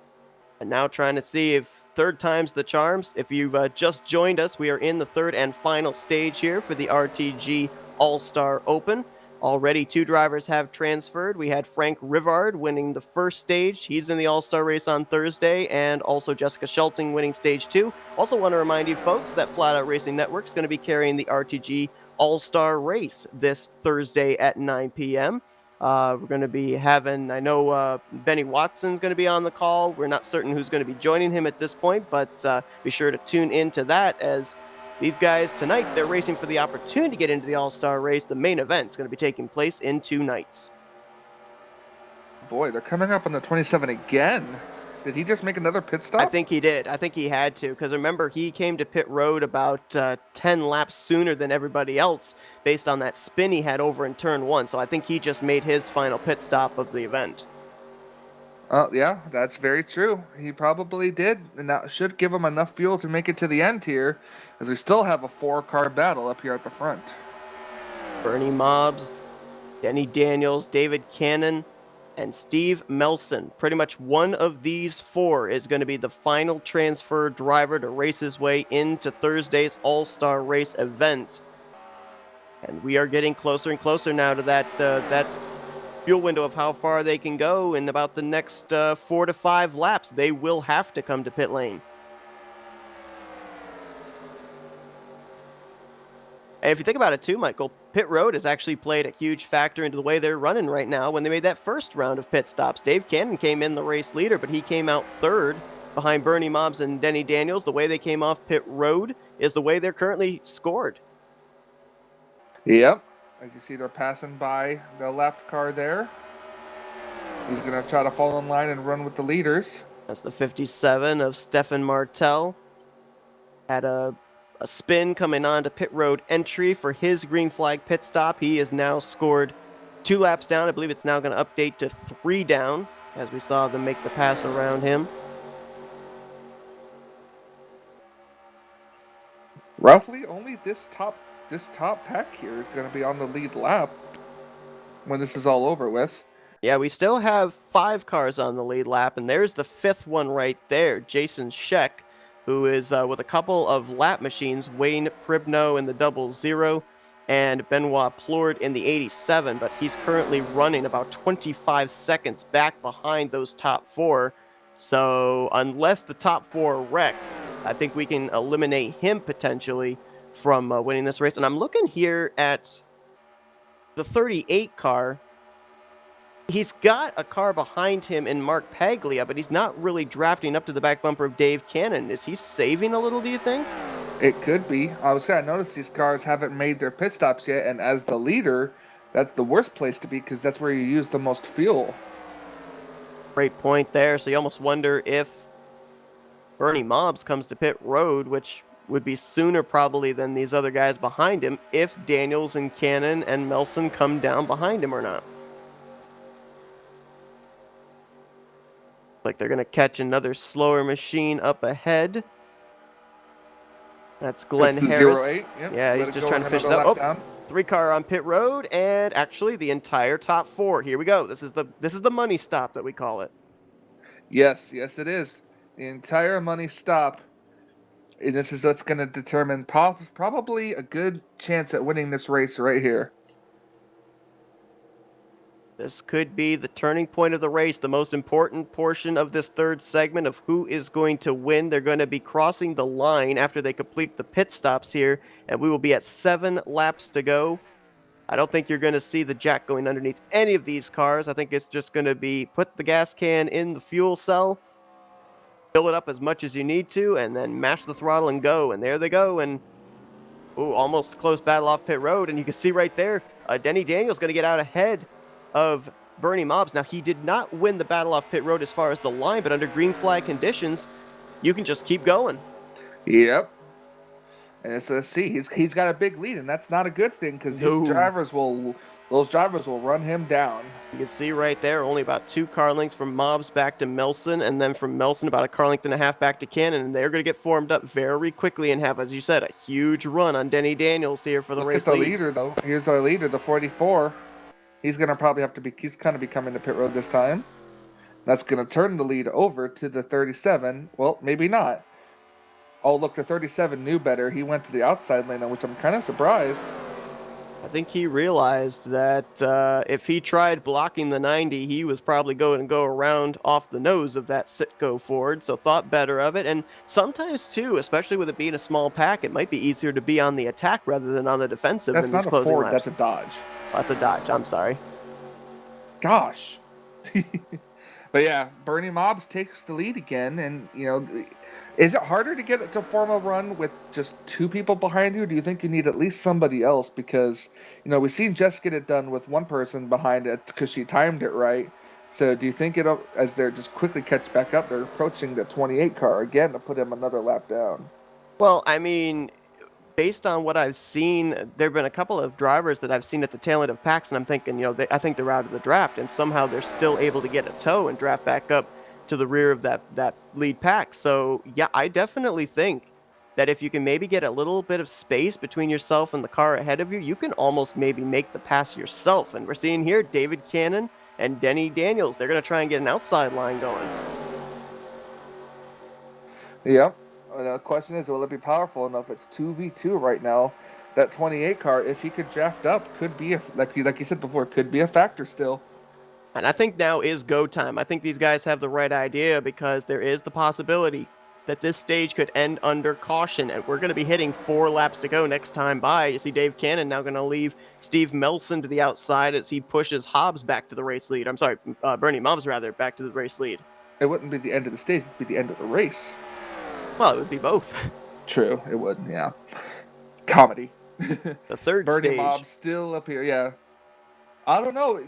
And now trying to see if 3rd time's the charms. If you've just joined us, we are in the 3rd and final stage here for the RTG All-Star Open. Already 2 drivers have transferred. We had Frank Rivard winning the first stage. He's in the All-Star race on Thursday, and also Jessica Shelton winning stage 2. Also want to remind you folks that Flatout Racing Network is going to be carrying the RTG All-Star race this Thursday at 9 p.m. We're going to be having, I know Benny Watson's going to be on the call. We're not certain who's going to be joining him at this point, but be sure to tune into that, as these guys tonight, they're racing for the opportunity to get into the All-Star race. The main event's going to be taking place in 2 nights. Boy, they're coming up on the 27 again. Did he just make another pit stop? I think he did. I think he had to, because remember, he came to pit road about 10 laps sooner than everybody else based on that spin he had over in turn 1. So I think he just made his final pit stop of the event. Yeah, that's very true. He probably did, and that should give him enough fuel to make it to the end here, as we still have a 4-car battle up here at the front. Bernie Mobs, Denny Daniels, David Cannon, and Steve Melson. Pretty much one of these 4 is going to be the final transfer driver to race his way into Thursday's All-Star Race event. And we are getting closer and closer now to that fuel window of how far they can go in about the next 4 to 5 laps. They will have to come to pit lane. And if you think about it too, Michael, pit road has actually played a huge factor into the way they're running right now when they made that first round of pit stops. Dave Cannon came in the race leader, but he came out third behind Bernie Mobbs and Denny Daniels. The way they came off pit road is the way they're currently scored. Yep. As you see, they're passing by the left car there. He's going to try to fall in line and run with the leaders. That's the 57 of Stephan Martel. Had a spin coming on to pit road entry for his green flag pit stop. He has now scored 2 laps down. I believe it's now going to update to 3 down as we saw them make the pass around him. Roughly, only this top pack here is going to be on the lead lap when this is all over with. Yeah, we still have 5 cars on the lead lap, and there's the 5th one right there, Jason Scheck, who is with a couple of lap machines, Wayne Pribno in the 00 and Benoit Plourde in the 87, but he's currently running about 25 seconds back behind those top 4. So unless the top 4 wreck, I think we can eliminate him potentially from winning this race. And I'm looking here at the 38 car. He's got a car behind him in Mark Paglia, but he's not really drafting up to the back bumper of Dave Cannon. Is he saving a little, do you think? It could be. I noticed these cars haven't made their pit stops yet, and as the leader, that's the worst place to be because that's where you use the most fuel. Great point there. So you almost wonder if Bernie Mobbs comes to pit road, which would be sooner probably than these other guys behind him, if Daniels and Cannon and Melson come down behind him or not. Like they're going to catch another slower machine up ahead. That's Glenn That's the Harris. 08. Yep. Yeah, he's just trying to finish it up. Oh, 3 car on pit road, and actually the entire top 4. Here we go. This is the money stop that we call it. Yes, it is. The entire money stop. And this is what's going to determine probably a good chance at winning this race right here. This could be the turning point of the race, the most important portion of this third segment of who is going to win. They're going to be crossing the line after they complete the pit stops here, and we will be at 7 laps to go. I don't think you're going to see the jack going underneath any of these cars. I think it's just going to be put the gas can in the fuel cell, fill it up as much as you need to, and then mash the throttle and go. And there they go. And almost close battle off pit road. And you can see right there, Denny Daniels going to get out ahead of Bernie Mobbs. Now, he did not win the battle off pit road as far as the line, but under green flag conditions, you can just keep going. Yep. And so let's see, he's got a big lead, and that's not a good thing because those drivers will run him down. You can see right there, only about 2 car lengths from Mobbs back to Melson, and then from Melson about a car length and a half back to Cannon, and they're going to get formed up very quickly and have, as you said, a huge run on Denny Daniels here for the race lead. Look at the leader, though. Here's our leader, the 44. He's going to probably he's going to be coming to pit road this time. That's going to turn the lead over to the 37. Well, maybe not. Oh, look, the 37 knew better. He went to the outside lane, which I'm kind of surprised. I think he realized that if he tried blocking the 90, he was probably going to go around off the nose of that Citgo Ford, so thought better of it. And sometimes, too, especially with it being a small pack, it might be easier to be on the attack rather than on the defensive. That's in not these a closing Ford, laps. that's a Dodge. Oh, that's a Dodge, I'm sorry. Gosh. But yeah, Bernie Mobbs takes the lead again, and, is it harder to get it to form a run with just 2 people behind you? Or do you think you need at least somebody else? Because, we've seen Jess get it done with 1 person behind it because she timed it right. So do you think as they're just quickly catch back up, they're approaching the 28 car again to put him another lap down? Well, I mean, based on what I've seen, there have been a couple of drivers that I've seen at the tail end of packs, and I'm thinking, I think they're out of the draft, and somehow they're still able to get a tow and draft back up to the rear of that lead pack. So, yeah, I definitely think that if you can maybe get a little bit of space between yourself and the car ahead of you, you can almost maybe make the pass yourself. And we're seeing here David Cannon and Denny Daniels. They're going to try and get an outside line going. Yep. The question is, will it be powerful enough? It's 2v2 right now. that 28 car, if he could draft up, could be like you said before, could be a factor still. And I think now is go time. I think these guys have the right idea because there is the possibility that this stage could end under caution, and we're going to be hitting 4 laps to go next time by. You see Dave Cannon now going to leave Steve Melson to the outside as he pushes Hobbs back to the race lead. I'm sorry, Bernie Mobbs rather, back to the race lead. It wouldn't be the end of the stage, it'd be the end of the race. Well, it would be both. True, it would, yeah. Comedy. The third Bernie stage. Mobbs still up here, yeah. I don't know.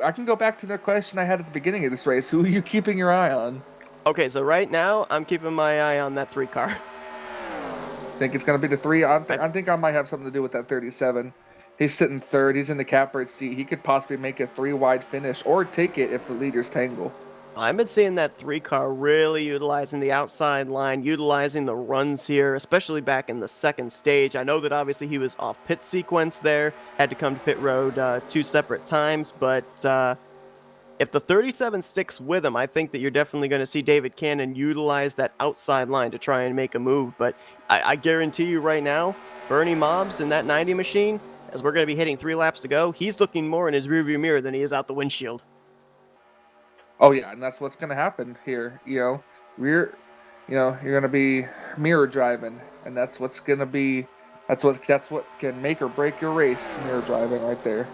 I can go back to the question I had at the beginning of this race. Who are you keeping your eye on? Okay, so right now, I'm keeping my eye on that 3 car. Think it's going to be the 3? I think I might have something to do with that 37. He's sitting third. He's in the catbird seat. He could possibly make a 3-wide finish or take it if the leaders tangle. I've been seeing that 3 car really utilizing the outside line, utilizing the runs here, especially back in the second stage. I know that obviously he was off pit sequence there, had to come to pit road 2 separate times, but if the 37 sticks with him, I think that you're definitely going to see David Cannon utilize that outside line to try and make a move. But I guarantee you right now, Bernie Mobbs in that 90 machine, as we're going to be hitting 3 laps to go, he's looking more in his rearview mirror than he is out the windshield. Oh yeah, and that's what's going to happen here. You're going to be mirror driving, and that's what's going to be. That's what can make or break your race. Mirror driving right there.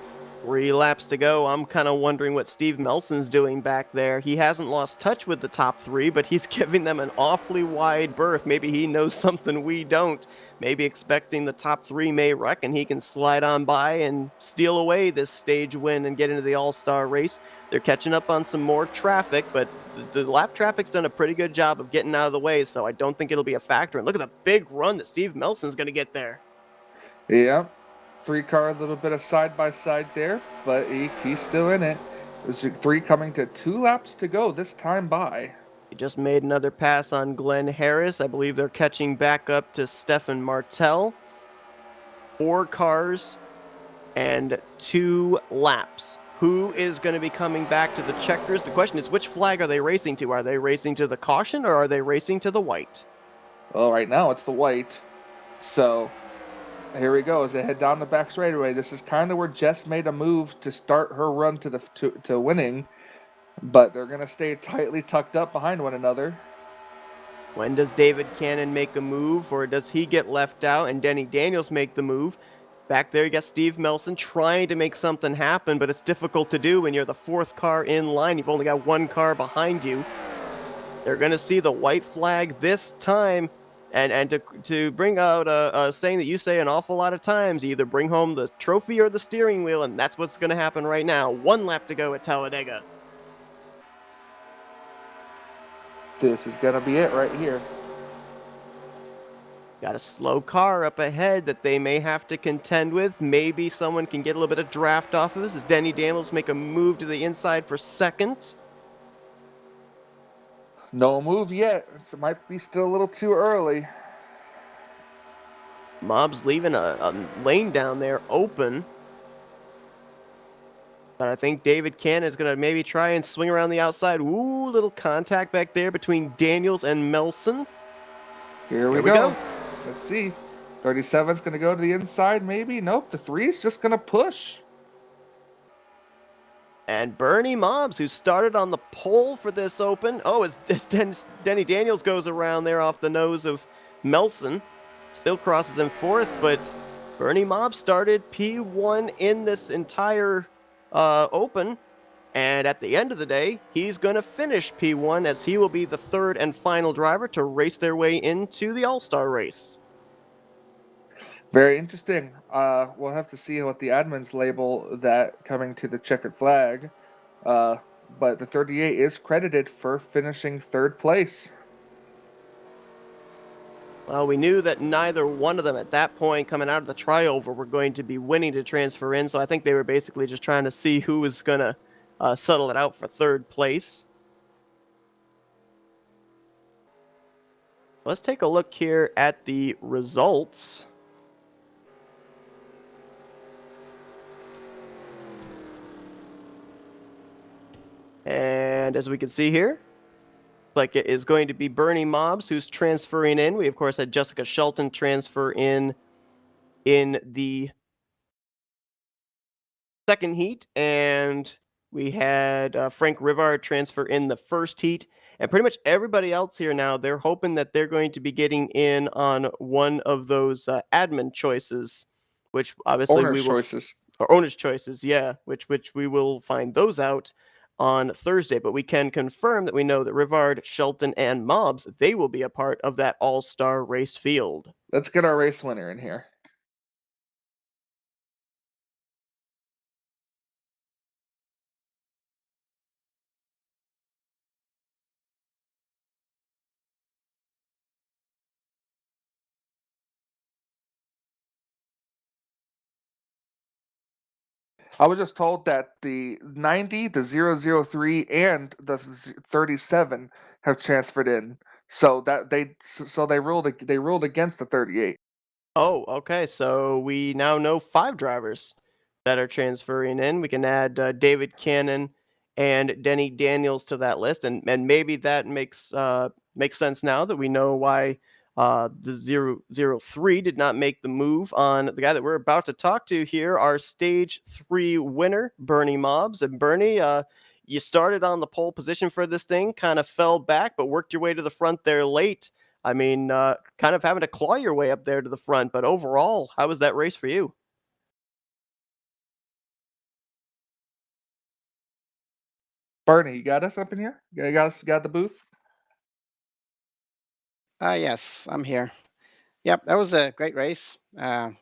3 laps to go. I'm kind of wondering what Steve Melson's doing back there. He hasn't lost touch with the top 3, but he's giving them an awfully wide berth. Maybe he knows something we don't. Maybe expecting the top 3 may wreck and he can slide on by and steal away this stage win and get into the All-Star race. They're catching up on some more traffic, but the lap traffic's done a pretty good job of getting out of the way, so I don't think it'll be a factor. And look at the big run that Steve Melson's going to get there. Yeah. 3 car, a little bit of side-by-side there, but he's still in it. There's 3 coming to 2 laps to go this time by. He just made another pass on Glenn Harris. I believe they're catching back up to Stephan Martel. 4 cars and 2 laps. Who is going to be coming back to the checkers? The question is, which flag are they racing to? Are they racing to the caution or are they racing to the white? Well, right now it's the white. So here we go as they head down the back straightaway. This is kind of where Jess made a move to start her run to winning, but they're going to stay tightly tucked up behind one another. When does David Cannon make a move, or does he get left out and Denny Daniels make the move? Back there, you got Steve Melson trying to make something happen, but it's difficult to do when you're the 4th car in line. You've only got 1 car behind you. They're going to see the white flag this time. And to bring out a saying that you say an awful lot of times, you either bring home the trophy or the steering wheel, and that's what's going to happen right now. 1 lap to go at Talladega. This is going to be it right here. Got a slow car up ahead that they may have to contend with. Maybe someone can get a little bit of draft off of this as Denny Daniels make a move to the inside for second. No move yet. It might be still a little too early. Mobbs leaving a lane down there open. But I think David Cannon is going to maybe try and swing around the outside. Ooh, little contact back there between Daniels and Melson. Here we go. Let's see. 37's going to go to the inside, maybe. Nope, the 3's just going to push. And Bernie Mobbs, who started on the pole for this open. Oh, as Denny Daniels goes around there off the nose of Melson. Still crosses in 4th, but Bernie Mobbs started P1 in this entire open. And at the end of the day, he's going to finish P1 as he will be the 3rd and final driver to race their way into the All-Star race. Very interesting. We'll have to see what the admins label that coming to the checkered flag. But the 38 is credited for finishing 3rd place. Well, we knew that neither one of them at that point coming out of the triover were going to be winning to transfer in, so I think they were basically just trying to see who was going to settle it out for 3rd place. Let's take a look here at the results. And as we can see here, like it is going to be Bernie Mobbs who's transferring in. We, of course, had Jessica Shelton transfer in in the second heat, and we had Frank Rivard transfer in the first heat. And pretty much everybody else here now, they're hoping that they're going to be getting in on one of those admin choices, which obviously we Owner's will, choices. or owner's choices, yeah, which we will find those out on Thursday. But we can confirm that we know that Rivard, Shelton, and Mobs, they will be a part of that all-star race field. Let's get our race winner in here. I was just told that the 90, the 003, and the 37 have transferred in, so they ruled against the 38. Oh, okay. So we now know 5 drivers that are transferring in. We can add David Cannon and Denny Daniels to that list, and maybe that makes sense now that we know why the 003 did not make the move on the guy that we're about to talk to here, our stage 3 winner, Bernie Mobs. And Bernie, you started on the pole position for this thing, kind of fell back, but worked your way to the front there late. I mean, kind of having to claw your way up there to the front, but overall, how was that race for you? Bernie, you got us up in here? You got the booth? Yes, I'm here. Yep, that was a great race. Had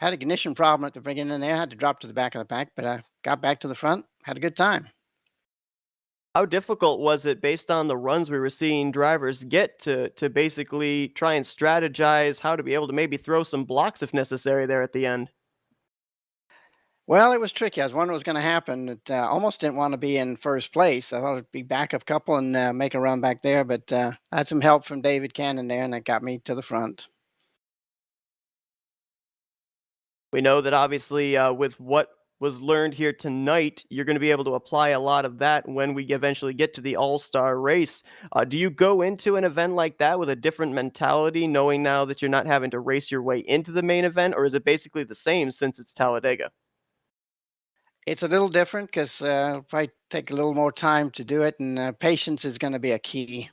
a ignition problem at the beginning there. Had to drop to the back of the pack, but I got back to the front. Had a good time. How difficult was it based on the runs we were seeing drivers get to basically try and strategize how to be able to maybe throw some blocks if necessary there at the end? Well, it was tricky. I was wondering what was going to happen. It almost didn't want to be in first place. I thought it'd be back a couple and make a run back there, but I had some help from David Cannon there, and that got me to the front. We know that obviously with what was learned here tonight, you're going to be able to apply a lot of that when we eventually get to the All-Star race. Do you go into an event like that with a different mentality, knowing now that you're not having to race your way into the main event, or is it basically the same since it's Talladega? It's a little different because it'll probably take a little more time to do it, and patience is going to be a key.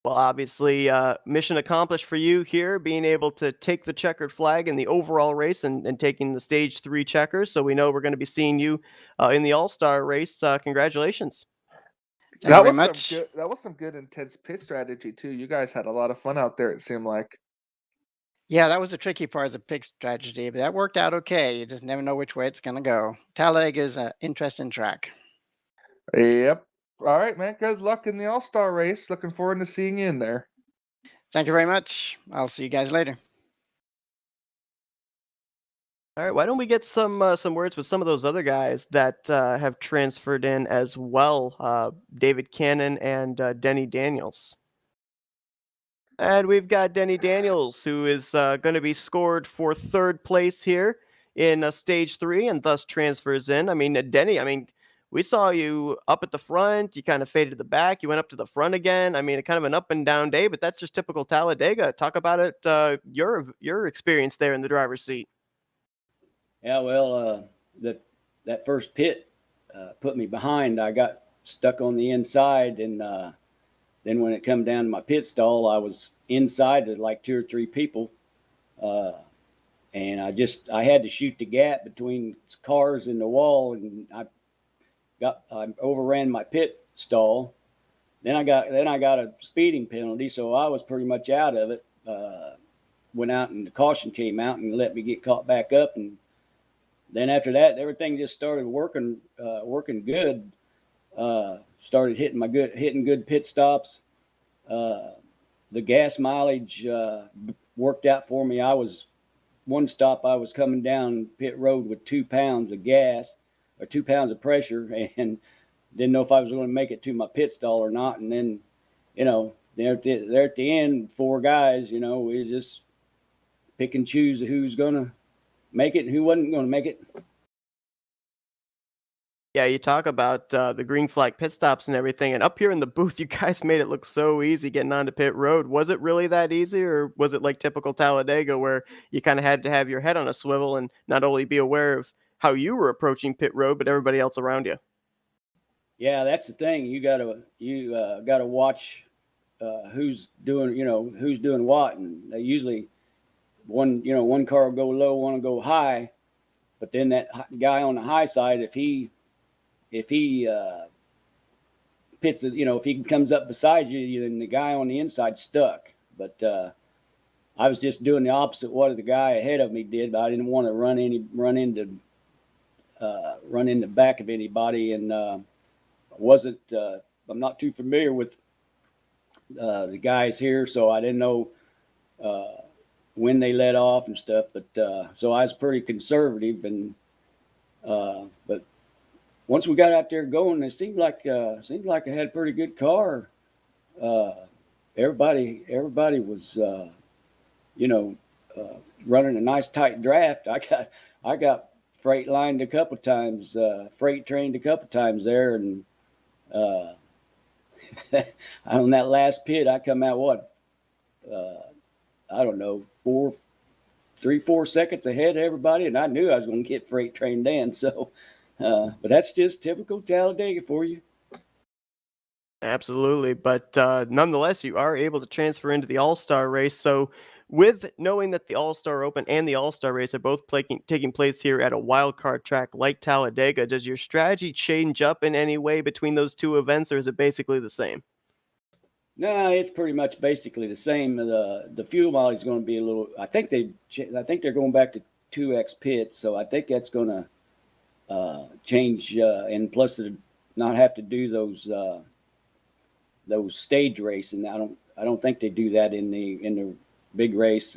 Well, obviously, mission accomplished for you here, being able to take the checkered flag in the overall race and taking the stage 3 checkers. So we know we're going to be seeing you in the All-Star race. Congratulations. Thank you very much. That was some good intense pit strategy too. You guys had a lot of fun out there, it seemed like. Yeah, that was the tricky part of the pick strategy, but that worked out okay. You just never know which way it's going to go. Talladega is an interesting track. Yep. All right, man. Good luck in the All-Star race. Looking forward to seeing you in there. Thank you very much. I'll see you guys later. All right, why don't we get some words with some of those other guys that have transferred in as well, David Cannon and Denny Daniels. And we've got Denny Daniels, who is going to be scored for 3rd place here in stage 3 and thus transfers in. I mean, Denny, we saw you up at the front. You kind of faded to the back. You went up to the front again. I mean, kind of an up and down day, but that's just typical Talladega. Talk about it, your experience there in the driver's seat. Yeah, well, that first pit put me behind. I got stuck on the inside, and then when it come down to my pit stall, I was inside to like 2 or 3 people, and I had to shoot the gap between cars and the wall, and I overran my pit stall. Then I got a speeding penalty, so I was pretty much out of it. Went out and the caution came out and let me get caught back up, and then after that, everything just started working good. Started hitting good pit stops. The gas mileage worked out for me. One stop I was coming down pit road with 2 pounds of gas or 2 pounds of pressure, and didn't know if I was going to make it to my pit stall or not. And then, there at the end, 4 guys, we just pick and choose who's going to make it and who wasn't going to make it. Yeah, you talk about the green flag pit stops and everything, and up here in the booth, you guys made it look so easy getting onto pit road. Was it really that easy, or was it like typical Talladega where you kind of had to have your head on a swivel and not only be aware of how you were approaching pit road, but everybody else around you? Yeah, that's the thing. You gotta watch who's doing what, and they usually one car will go low, one will go high, but then that guy on the high side, if he pits it, if he comes up beside you, then the guy on the inside stuck. But I was just doing the opposite what the guy ahead of me did. But I didn't want to run in the back of anybody, and wasn't. I'm not too familiar with the guys here, so I didn't know when they let off and stuff. But so I was pretty conservative, and but once we got out there going, it seemed like I had a pretty good car. Uh, everybody was running a nice tight draft. I got freight lined a couple times, freight trained a couple times there, and uh, on that last pit, I come out I don't know, 4 seconds ahead of everybody, and I knew I was going to get freight trained in. So, but that's just typical Talladega for you. Absolutely, but nonetheless, you are able to transfer into the All-Star race. So, with knowing that the All-Star Open and the All-Star race are both taking place here at a wild card track like Talladega, does your strategy change up in any way between those two events, or is it basically the same? No, it's pretty much basically the same. The fuel mileage is going to be a little. I think they're going back to 2x pits, so I think that's going to change. And plus, not have to do those stage racing. I don't think they do that in the big race.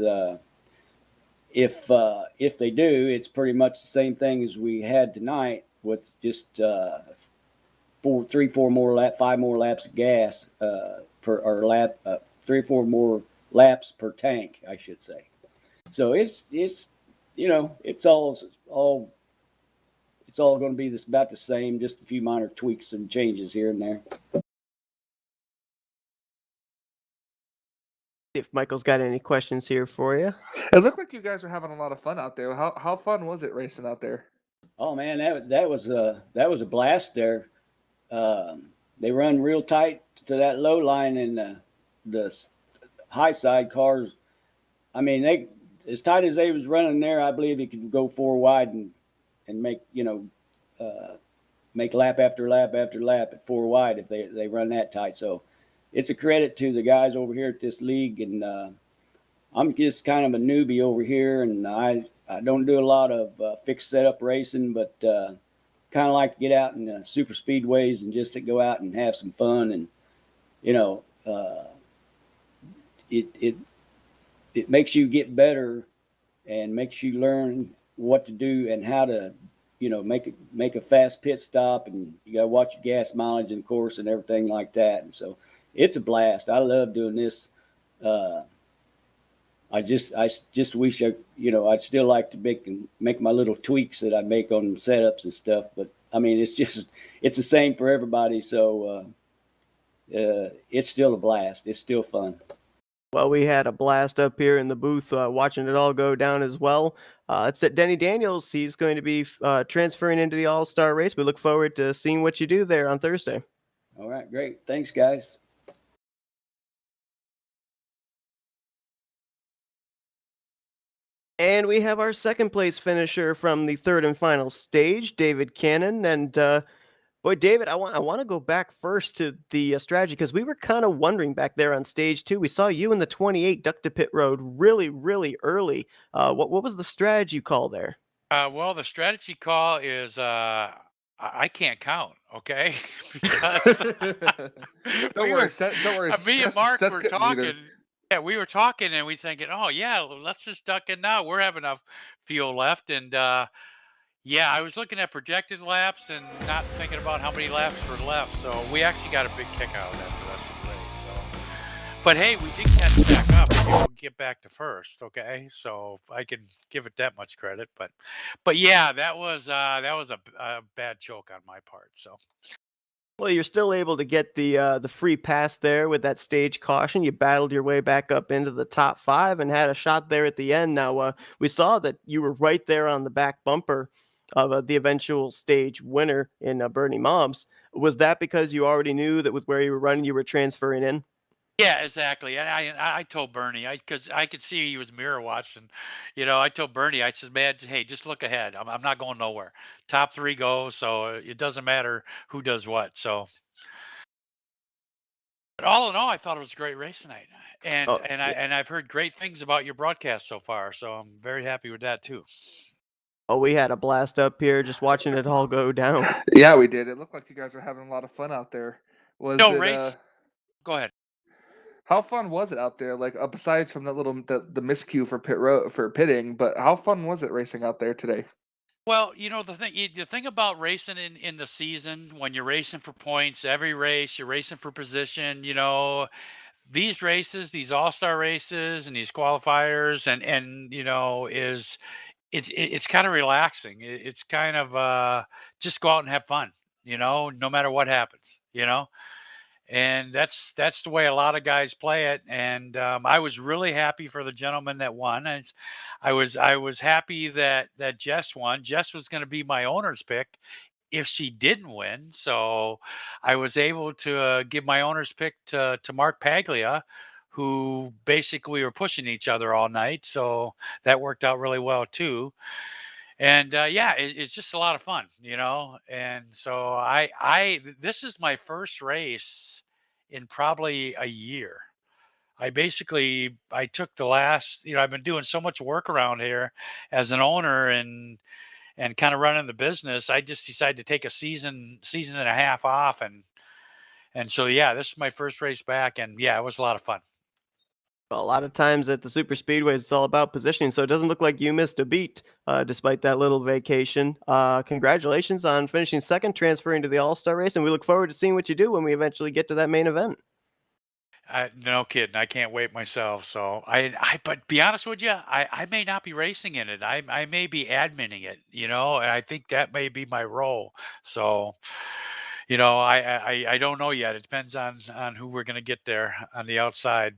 If they do, it's pretty much the same thing as we had tonight, with just 5 more laps of gas per or lap, 3 or 4 more laps per tank, I should say. So it's it's all going to be about the same, just a few minor tweaks and changes here and there. If Michael's got any questions here for you. It looked like you guys were having a lot of fun out there. How fun was it racing out there? Oh man, that was a blast there. They run real tight to that low line, and the high side cars. I mean, they as tight as they was running there. I believe they could go 4 wide and make lap after lap after lap at 4 wide if they run that tight. So it's a credit to the guys over here at this league, and I'm just kind of a newbie over here, and I don't do a lot of fixed setup racing, but kind of like to get out in the super speedways and just to go out and have some fun, and it makes you get better and makes you learn what to do and how to make a fast pit stop, and you got to watch your gas mileage, and of course, and everything like that. And so it's a blast. I love doing this. I just wish I'd still like to make my little tweaks that I make on setups and stuff. But I mean, it's the same for everybody. So it's still a blast. It's still fun. Well, we had a blast up here in the booth watching it all go down as well. It's at Denny Daniels. He's going to be transferring into the All-Star race. We look forward to seeing what you do there on Thursday. All right, great. Thanks, guys. And we have our second place finisher from the third and final stage, David Cannon. And boy, David, I want to go back first to the strategy, because we were kind of wondering back there on stage 2. We saw you in the 28 duck to pit road really, really early. What was the strategy call there? Well, the strategy call is I can't count, okay? Because Don't we worry, were don't worry. me and Mark Seth were couldn't either. talking. Yeah, we were talking and we thinking, oh yeah, let's just duck in now. We're having enough fuel left, and yeah, I was looking at projected laps and not thinking about how many laps were left. So we actually got a big kick out of that the rest of the race. So But hey, we did catch back up and we'll get back to first, okay? So I can give it that much credit. But yeah, that was a bad choke on my part. So Well, you're still able to get the free pass there with that stage caution. You battled your way back up into the top 5 and had a shot there at the end. Now, we saw that you were right there on the back bumper of the eventual stage winner in Bernie Mobs. Was that because you already knew that with where you were running, you were transferring in? yeah, exactly. And I told Bernie, because I could see he was mirror watching. I told Bernie, I said, man, hey, just look ahead. I'm not going nowhere. Top 3 go, so it doesn't matter who does what. So, but all in all, I thought it was a great race tonight, and Oh, and I yeah. and I've heard great things about your broadcast so far. So I'm very happy with that too. Oh, we had a blast up here just watching it all go down. Yeah, we did. It looked like you guys were having a lot of fun out there. Was No it race. Go ahead. how fun was it out there? Like besides from the miscue for for pitting, but how fun was it racing out there today? Well, the thing about racing in the season, when you're racing for points, every race you're racing for position. These races, these all-star races, and these qualifiers, and is it's kind of relaxing. It's kind of just go out and have fun. No matter what happens. And that's the way a lot of guys play it. And I was really happy for the gentleman that won. I was happy that Jess won. Jess was going to be my owner's pick if she didn't win. So I was able to give my owner's pick to Mark Paglia, who basically were pushing each other all night. So that worked out really well too. And yeah, it's just a lot of fun. And so this is my first race in probably a year. I took the last, I've been doing so much work around here as an owner and kind of running the business. I just decided to take a season and a half off, and so yeah, this is my first race back, and yeah, it was a lot of fun. A lot of times at the super speedways, it's all about positioning, so it doesn't look like you missed a beat, despite that little vacation. Congratulations on finishing second, transferring to the All-Star race, and we look forward to seeing what you do when we eventually get to that main event. No kidding. I can't wait myself. So but be honest with you, I may not be racing in it. I may be adminning it, and I think that may be my role. So, I don't know yet. It depends on who we're gonna get there on the outside.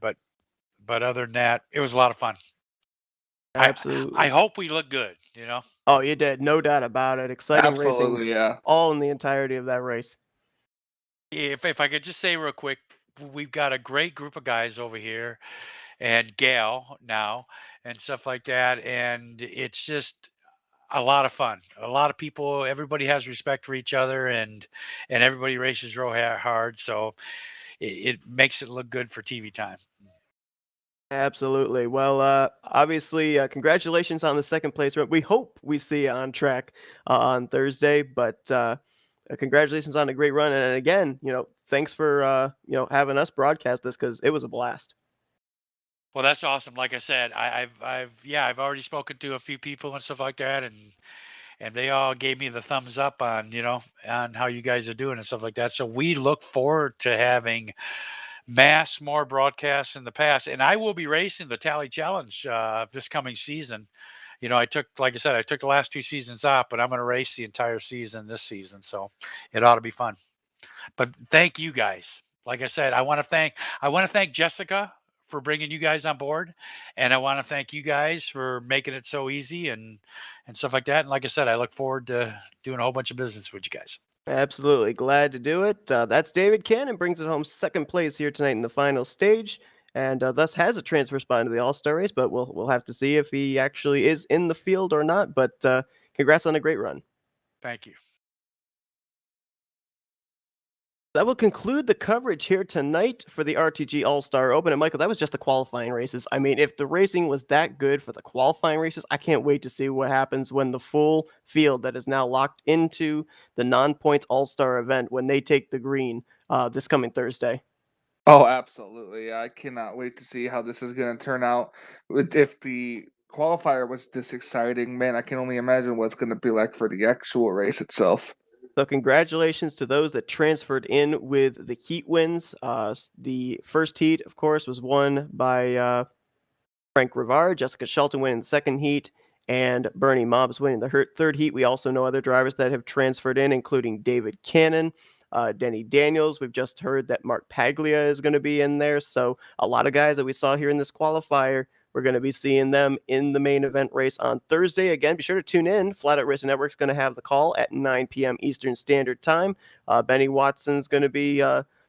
But other than that, it was a lot of fun. I I Absolutely. hope we look good. Oh, you did, no doubt about it. Exciting racing Absolutely, yeah. all in the entirety of that race. If I could just say real quick, we've got a great group of guys over here and gal now and stuff like that, and it's just a lot of fun. A lot of people, everybody has respect for each other, and everybody races real hard, so it makes it look good for TV time. Absolutely. Well, obviously, congratulations on the second place run. We hope we see you on track on Thursday, but congratulations on a great run. And again, thanks for having us broadcast this because it was a blast. Well, that's awesome. Like I said, I've already spoken to a few people and stuff like that, and they all gave me the thumbs up on how you guys are doing and stuff like that. So we look forward to having more broadcasts in the past, and I will be racing the Tally Challenge this coming season. Like I said, I took the last 2 seasons off, but I'm going to race the entire season this season, so it ought to be fun. But thank you guys. Like I said, I want to thank Jessica for bringing you guys on board, and I want to thank you guys for making it so easy and stuff like that. And like I said, I look forward to doing a whole bunch of business with you guys. Absolutely. Glad to do it. That's David Cannon, brings it home second place here tonight in the final stage, and thus has a transfer spot into the All Star race. But we'll have to see if he actually is in the field or not. But congrats on a great run. Thank you. That will conclude the coverage here tonight for the RTG All Star Open. And Michael, that was just the qualifying races. I mean, if the racing was that good for the qualifying races, I can't wait to see what happens when the full field that is now locked into the non-points All Star event when they take the green this coming Thursday. Oh, absolutely. I cannot wait to see how this is going to turn out. If the qualifier was this exciting, man, I can only imagine what it's going to be like for the actual race itself. So congratulations to those that transferred in with the heat wins. The first heat, of course, was won by Frank Rivard, Jessica Shelton winning the second heat, and Bernie Mobbs winning the third heat. We also know other drivers that have transferred in, including David Cannon, Denny Daniels. We've just heard that Mark Paglia is going to be in there. So a lot of guys that we saw here in this qualifier, we're going to be seeing them in the main event race on Thursday. Again, be sure to tune in. Flatout Racing Network is going to have the call at 9 p.m. Eastern Standard Time. Benny Watson's going to be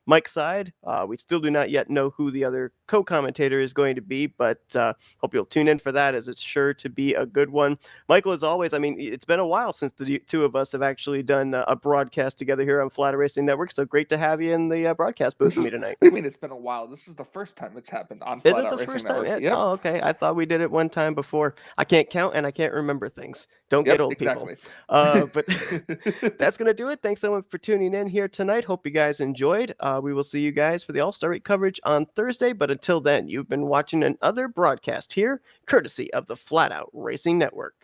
Mike's side. We still do not yet know who the other co-commentator is going to be, but hope you'll tune in for that, as it's sure to be a good one. Michael, as always, I mean, it's been a while since the two of us have actually done a broadcast together here on Flatout Racing Network, so great to have you in the broadcast booth with me tonight. What do you mean it's been a while? This is the first time it's happened on Is Flatout it the Racing first Network. time? Yep. Oh, okay. I thought we did it one time before. I can't count and I can't remember things. Don't get old, people. But that's going to do it. Thanks so much for tuning in here tonight. Hope you guys enjoyed. We will see you guys for the All-Star Week coverage on Thursday. But until then, you've been watching another broadcast here, courtesy of the Flatout Racing Network.